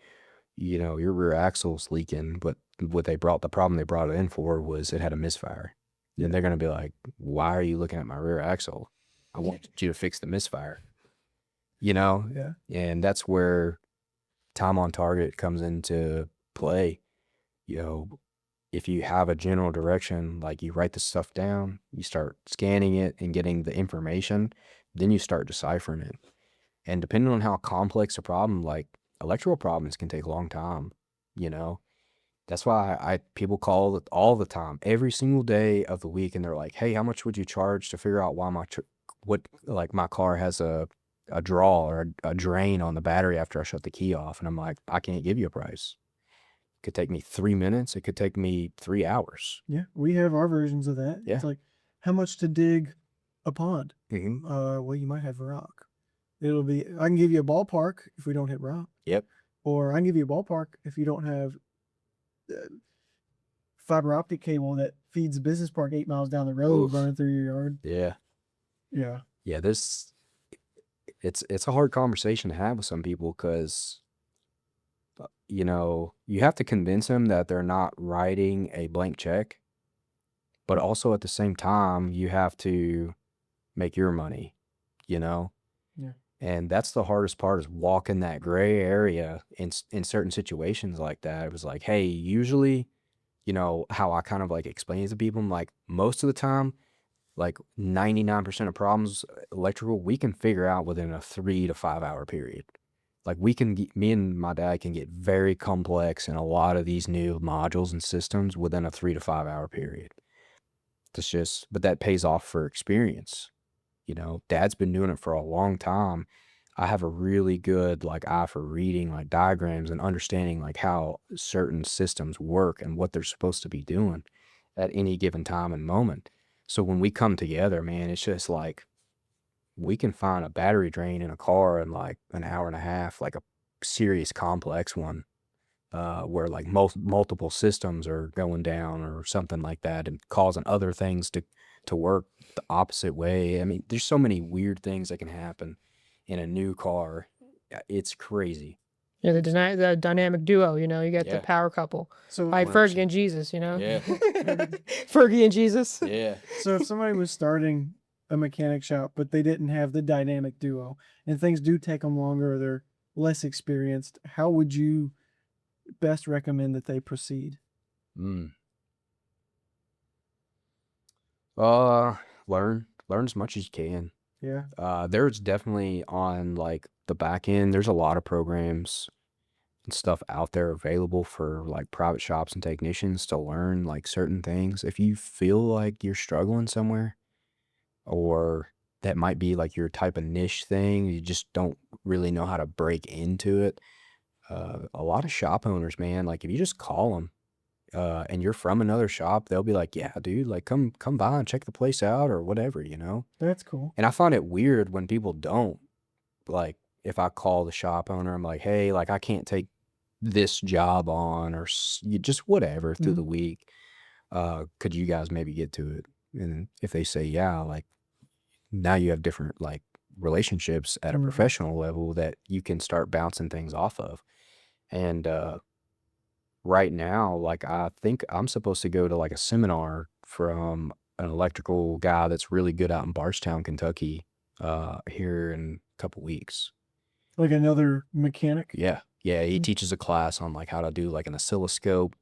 your rear axle's leaking, but the problem they brought it in for was it had a misfire. Then they're going to be like, why are you looking at my rear axle? I want you to fix the misfire. Yeah. And that's where time on target comes into play. If you have a general direction, like, you write the stuff down, you start scanning it and getting the information, then you start deciphering it. And depending on how complex a problem, like electrical problems can take a long time, That's why people call all the time, every single day of the week, and they're like, hey, how much would you charge to figure out why my car has a draw or a drain on the battery after I shut the key off? And I'm like, I can't give you a price. It could take me 3 minutes. It could take me 3 hours. Yeah. We have our versions of that. Yeah. It's like, how much to dig a pond? Mm-hmm. Well, you might have rock. It'll be, I can give you a ballpark if we don't hit rock. Yep. Or I can give you a ballpark if you don't have fiber optic cable that feeds the business park 8 miles down the road running through your yard. Yeah. Yeah. Yeah. It's a hard conversation to have with some people, because you have to convince them that they're not writing a blank check, but also at the same time, you have to make your money, Yeah. And that's the hardest part, is walking that gray area in certain situations like that. It was like, hey, usually, how I kind of like explain it to people, I'm like, most of the time, like 99% of problems electrical, we can figure out within a 3 to 5 hour period. Like me and my dad can get very complex in a lot of these new modules and systems within a 3 to 5 hour period. But that pays off for experience. Dad's been doing it for a long time. I have a really good like eye for reading like diagrams and understanding like how certain systems work and what they're supposed to be doing at any given time and moment. So when we come together, man, it's just like we can find a battery drain in a car in like an hour and a half, like a serious complex one, where like multiple systems are going down or something like that and causing other things to work the opposite way. I mean, there's so many weird things that can happen in a new car. It's crazy. Yeah, the dynamic duo, you got the Yeah. power couple. So Like 100%. Fergie and Jesus, Yeah. Fergie and Jesus. Yeah. So if somebody was starting a mechanic shop, but they didn't have the dynamic duo, and things do take them longer, or they're less experienced, how would you best recommend that they proceed? Learn as much as you can. Yeah. There's definitely on like the back end, there's a lot of programs and stuff out there available for like private shops and technicians to learn like certain things. If you feel like you're struggling somewhere, or that might be like your type of niche thing, you just don't really know how to break into it. A lot of shop owners, man, like if you just call them, and you're from another shop, they'll be like, yeah, dude, like come by and check the place out or whatever, That's cool. And I find it weird when people don't. Like if I call the shop owner, I'm like, hey, like I can't take this job on, or just whatever through the week. Could you guys maybe get to it? And if they say yeah, like now you have different like relationships at a professional level that you can start bouncing things off of. And right now, like I think I'm supposed to go to like a seminar from an electrical guy that's really good out in Bardstown, Kentucky, here in a couple weeks. Like another mechanic? Yeah. He teaches a class on like how to do like an oscilloscope,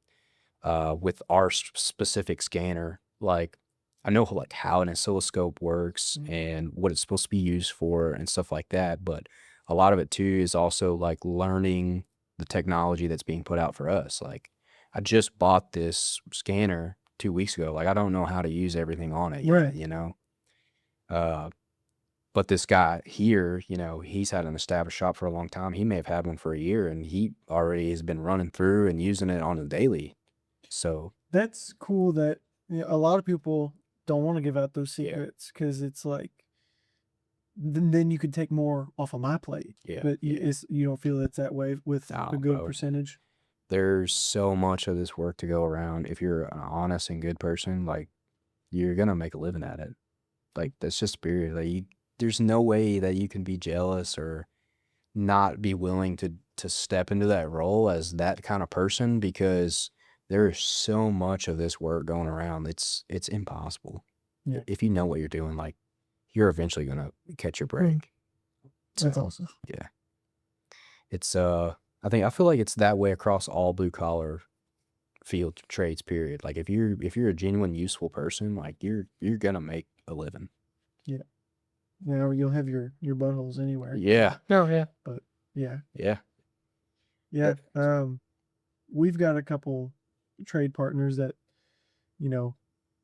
with our specific scanner. Like I know like how an oscilloscope works and what it's supposed to be used for and stuff like that. But a lot of it too is also like learning the technology that's being put out for us. Like I just bought this scanner 2 weeks ago. Like I don't know how to use everything on it yet, Right. But this guy here, he's had an established shop for a long time. He may have had one for a year, and he already has been running through and using it on a daily. So that's cool that a lot of people don't want to give out those secrets because it's like then you could take more off of my plate. Yeah. But you don't feel it's that way with a good percentage. There's so much of this work to go around. If you're an honest and good person, like you're gonna make a living at it. Like that's just period. Like there's no way that you can be jealous or not be willing to step into that role as that kind of person, because there is so much of this work going around. It's impossible. Yeah. If you know what you're doing, like you're eventually gonna catch your break. That's awesome. Yeah. It's I feel like it's that way across all blue collar field trades, period. Like if you're a genuine useful person, like you're gonna make a living. Yeah. Now you'll have your buttholes anywhere. Yeah. Oh yeah. But yeah. Yeah. We've got a couple trade partners that,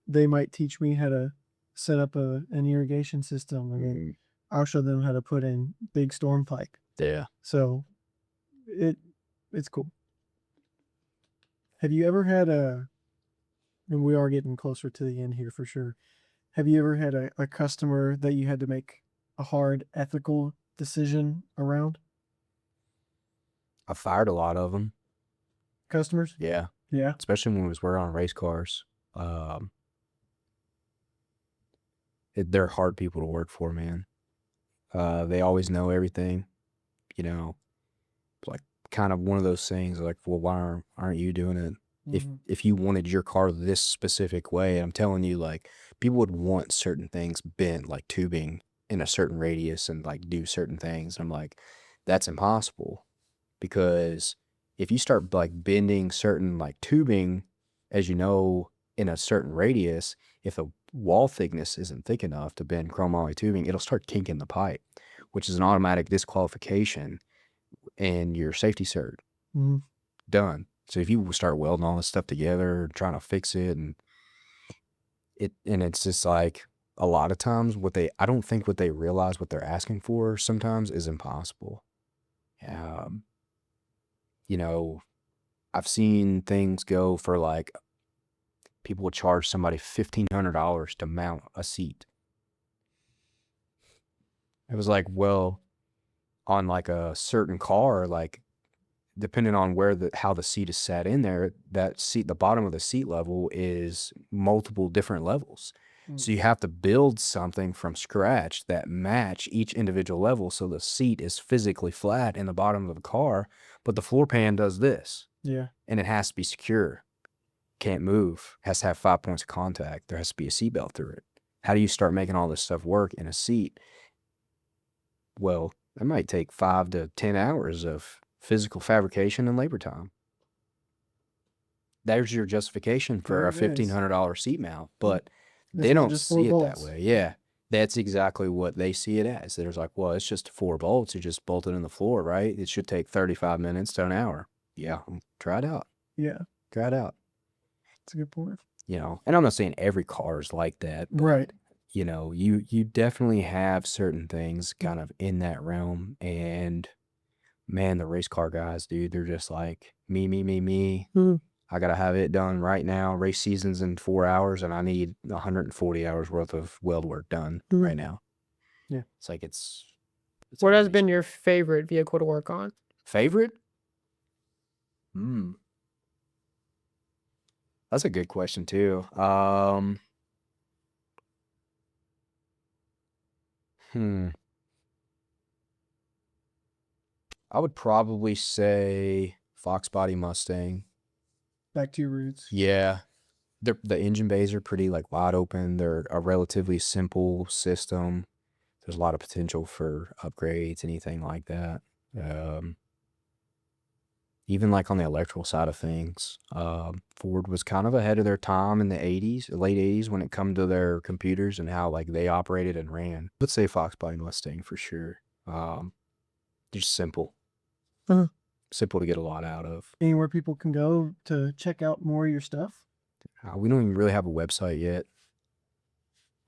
they might teach me how to set up an irrigation system, and then I'll show them how to put in big storm pipe. Yeah. So it's cool. Have you ever had and we are getting closer to the end here for sure. Have you ever had a customer that you had to make a hard ethical decision around? I fired a lot of them. Customers? Yeah. Yeah. Especially when we was working on race cars. They're hard people to work for, man. They always know everything. Like kind of one of those things like, well, why aren't you doing it? If you wanted your car this specific way, I'm telling you, like people would want certain things bent, like tubing in a certain radius and like do certain things. I'm like, that's impossible, because if you start like bending certain like tubing, as in a certain radius, if wall thickness isn't thick enough to bend chromoly tubing, it'll start kinking the pipe, which is an automatic disqualification and your safety cert. Mm-hmm. Done. So if you start welding all this stuff together, trying to fix it, and it's just like a lot of times I don't think what they realize what they're asking for sometimes is impossible. You know, I've seen things go for like people would charge somebody $1,500 to mount a seat. It was like, well, on like a certain car, like depending on how the seat is sat in there, that seat, the bottom of the seat level is multiple different levels. So you have to build something from scratch that match each individual level so the seat is physically flat in the bottom of the car, but the floor pan does this. Yeah. And it has to be secure. Can't move. Has to have 5 points of contact. There has to be a seatbelt through it. How do you start making all this stuff work in a seat? Well, that might take 5 to 10 hours of physical fabrication and labor time. There's your justification for a $1,500 seat mount, but they don't see it that way. Yeah, that's exactly what they see it as. There's like, well, it's just 4 bolts. You just bolt it in the floor, right? It should take 35 minutes to an hour. Yeah, try it out. Yeah. Try it out. That's a good point. You know, and I'm not saying every car is like that. But, right. You know, you definitely have certain things kind of in that realm. And man, the race car guys, dude, they're just like, me. Mm. I got to have it done right now. Race season's in 4 hours and I need 140 hours worth of weld work done right now. Yeah. It's like, it's what has been your favorite vehicle to work on? Favorite? That's a good question too. I would probably say Fox Body Mustang. Back to your roots. Yeah. The engine bays are pretty like wide open. They're a relatively simple system. There's a lot of potential for upgrades, anything like that. Even like on the electrical side of things, Ford was kind of ahead of their time in the late 80s when it come to their computers and how like they operated and ran. Let's say Fox Body Mustang for sure. Just simple. Simple to get a lot out of. Anywhere people can go to check out more of your stuff? We don't even really have a website yet.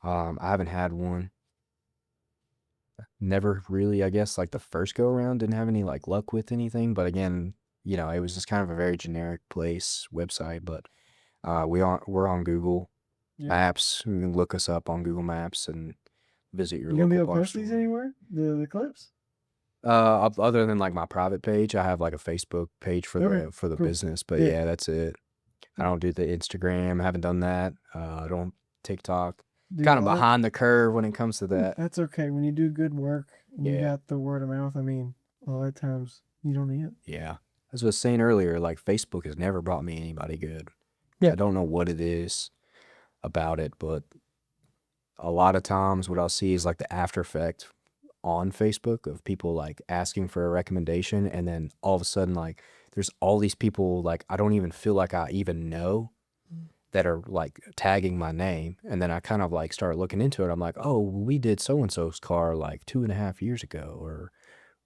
I haven't had one. Never really, I guess, like the first go around didn't have any like luck with anything, but again, you know, it was just kind of a very generic website, but we're on Google Maps. You can look us up on Google Maps and visit your local. You gonna be able to post these anywhere? The clips? Other than like my private page, I have like a Facebook page for the business, but yeah, that's it. I don't do the Instagram. I haven't done that. I don't TikTok. Kind of behind the curve when it comes to that. That's okay. When you do good work, you got the word of mouth. I mean, a lot of times you don't need it. Yeah. As I was saying earlier, like Facebook has never brought me anybody good. Yeah. I don't know what it is about it, but a lot of times what I'll see is like the after effect on Facebook of people like asking for a recommendation, and then all of a sudden like there's all these people like I don't even feel like I even know that are like tagging my name, and then I kind of like start looking into it. I'm like, oh, we did so-and-so's car like 2.5 years ago, or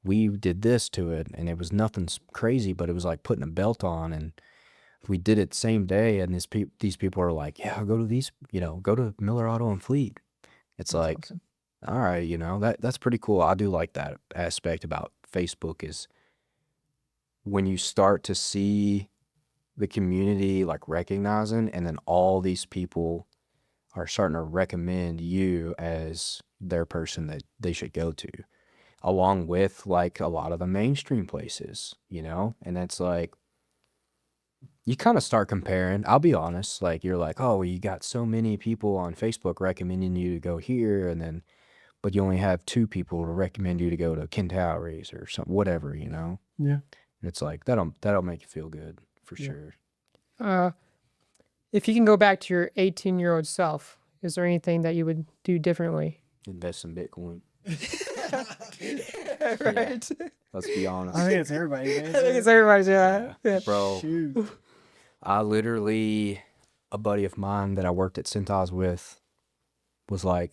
we did this to it, and it was nothing crazy, but it was like putting a belt on, and we did it same day, and these people are like, yeah, go to Miller Auto and Fleet. It's like, awesome. All right, you know, that's pretty cool. I do like that aspect about Facebook is when you start to see the community like recognizing, and then all these people are starting to recommend you as their person that they should go to, along with like a lot of the mainstream places, you know? And it's like, you kind of start comparing. I'll be honest, like you're like, oh, well, you got so many people on Facebook recommending you to go here, and then, but you only have 2 people to recommend you to go to Kentauries or something, whatever, you know? Yeah. And it's like, that'll make you feel good for sure. If you can go back to your 18-year-old self, is there anything that you would do differently? Invest in Bitcoin. Right. Yeah. Let's be honest. I think it's everybody. I think it's everybody's, yeah. Bro, shoot. I literally, a buddy of mine that I worked at Cintas with, was like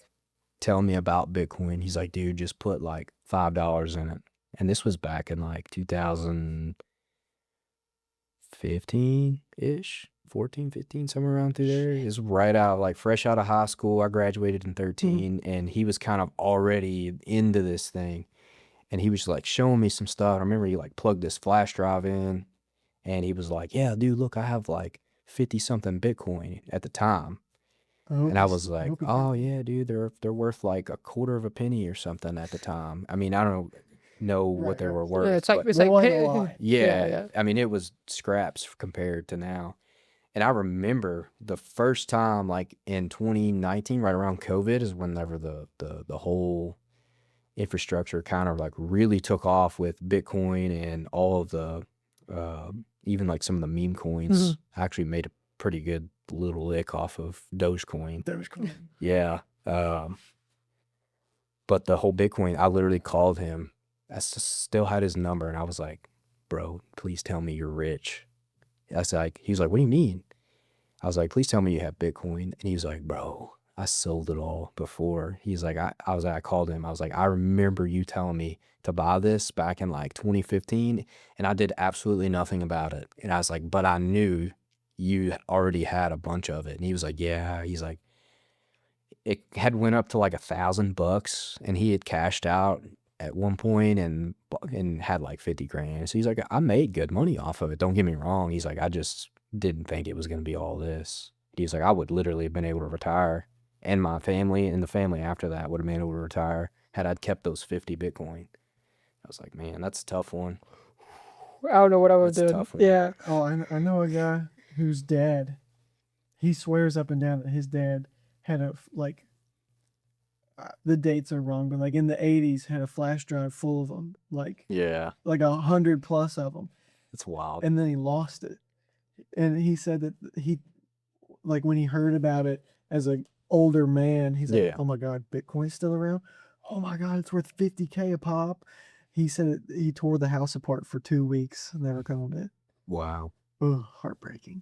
telling me about Bitcoin. He's like, dude, just put like $5 in it. And this was back in like 2015-ish, 14, 15, somewhere around through there. It's right out, like fresh out of high school. I graduated in 13, and he was kind of already into this thing. And he was like showing me some stuff. I remember he like plugged this flash drive in, and he was like, yeah, dude, look, I have like 50 something Bitcoin at the time. And I was like, oh yeah, dude, they're worth like a quarter of a penny or something at the time. I mean, I don't know what they were worth. Yeah, it's like, but it's like, yeah, I mean, it was scraps compared to now. And I remember the first time, like in 2019, right around COVID, is whenever the whole infrastructure kind of like really took off with Bitcoin, and all of the even like some of the meme coins actually made a pretty good little lick off of Dogecoin. Yeah. But the whole Bitcoin, I literally called him. I still had his number, and I was like, bro, please tell me you're rich. I was like, he was like, what do you mean? I was like, please tell me you have Bitcoin. And he was like, bro, I sold it all before. He's like, I called him. I was like, I remember you telling me to buy this back in like 2015, and I did absolutely nothing about it. And I was like, but I knew you already had a bunch of it. And he was like, yeah. He's like, it had went up to like $1,000, and he had cashed out at one point and had like 50 grand. So he's like, I made good money off of it. Don't get me wrong. He's like, I just didn't think it was going to be all this. He's like, I would literally have been able to retire, and my family and the family after that would have been able to retire had I kept those 50 Bitcoin. I was like, man, that's a tough one. I don't know what I would do. Yeah. Oh, I know a guy whose dad, he swears up and down that his dad had a, like, the dates are wrong, but like in the 80s had a flash drive full of them, like 100 plus of them. That's wild. And then he lost it. And he said that he, like, when he heard about it as an older man, he's like, oh my God, Bitcoin's still around? Oh my God, it's worth 50K a pop. He said he tore the house apart for 2 weeks, never coming it. Wow. Ugh, heartbreaking.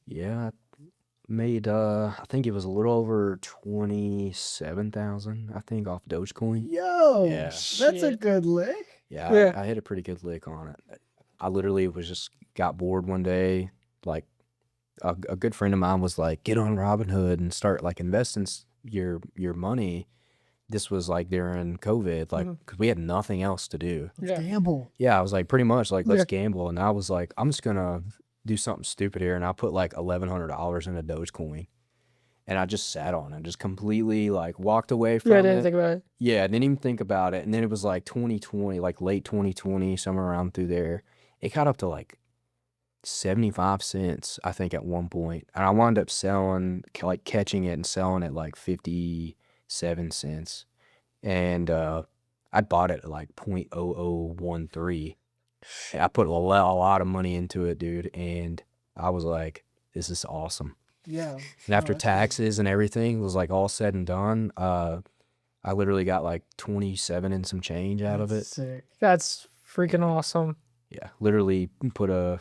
Yeah, made I think it was a little over 27,000, I think, off Dogecoin. Yo, yeah, that's a good lick. Yeah. I hit a pretty good lick on it. I literally got bored one day. Like a good friend of mine was like, get on Robinhood and start like investing your money. This was like during COVID, like, because we had nothing else to do. Let's gamble. Yeah, I was like, pretty much like, let's gamble. And I was like, I'm just gonna do something stupid here, and I put like $1,100 in a Dogecoin, and I just sat on it, just completely like walked away from it. Yeah, I didn't think about it. Yeah, I didn't even think about it. And then it was like 2020, like late 2020, somewhere around through there. It got up to like 75 cents, I think, at one point. And I wound up selling, like catching it and selling it like 57 cents. And I bought it at like 0.0013. I put a lot of money into it, dude. And I was like, this is awesome. Yeah. And after taxes and everything was like all said and done, I literally got like 27 and some change out of it. Sick. That's freaking awesome. Yeah, literally I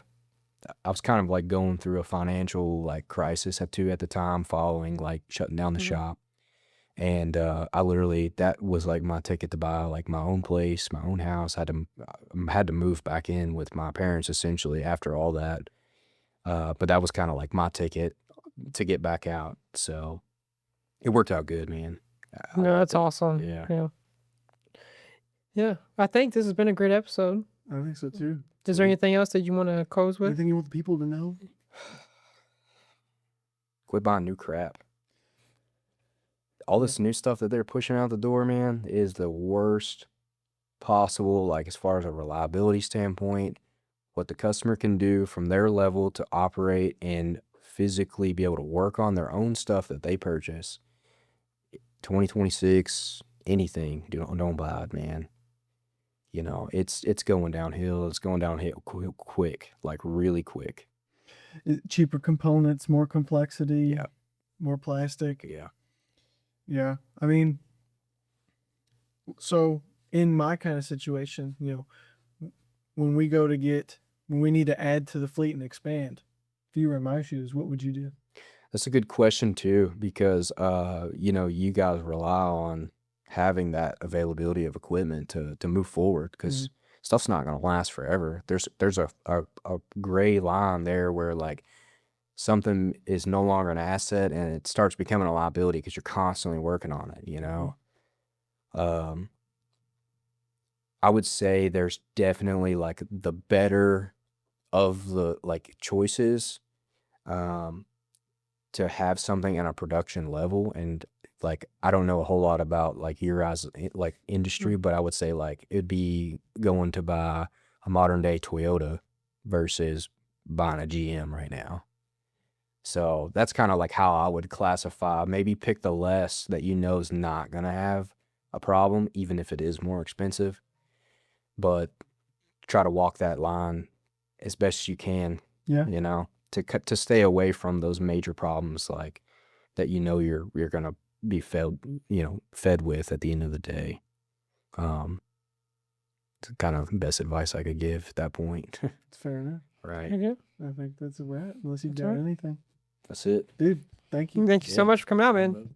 was kind of like going through a financial like crisis at the time, following like shutting down the shop. And I literally, that was like my ticket to buy like my own place, my own house. I had to move back in with my parents essentially after all that. But that was kind of like my ticket to get back out. So it worked out good, man. No, that's awesome. Yeah. Yeah. I think this has been a great episode. I think so too. Is there anything else that you want to close with? Anything you want the people to know? Quit buying new crap. All this new stuff that they're pushing out the door, man, is the worst possible, like as far as a reliability standpoint, what the customer can do from their level to operate and physically be able to work on their own stuff that they purchase. 2026, anything, don't buy it, man. You know, it's going downhill. It's going downhill quick, like really quick. Cheaper components, more complexity, more plastic. Yeah. I mean, so in my kind of situation, you know, when we need to add to the fleet and expand, if you were in my shoes, what would you do? That's a good question too, because you know, you guys rely on having that availability of equipment to move forward because stuff's not gonna last forever. There's a gray line there where like something is no longer an asset and it starts becoming a liability because you're constantly working on it, you know? Um, I would say there's definitely like the better of the like choices um to have something in a production level. And like I don't know a whole lot about like your guys like industry, but I would say like it'd be going to buy a modern day Toyota versus buying a GM right now. So that's kind of like how I would classify. Maybe pick the less that you know is not gonna have a problem, even if it is more expensive. But try to walk that line as best you can, Yeah. you know, to stay away from those major problems like that you know you're gonna be fed with at the end of the day. Um, it's kind of best advice I could give at that point. It's fair enough. Right. Yeah. I think that's a wrap. Unless you've That's got right. anything, That's it. dude. Thank you. Thank you so Yeah. much for coming out, man.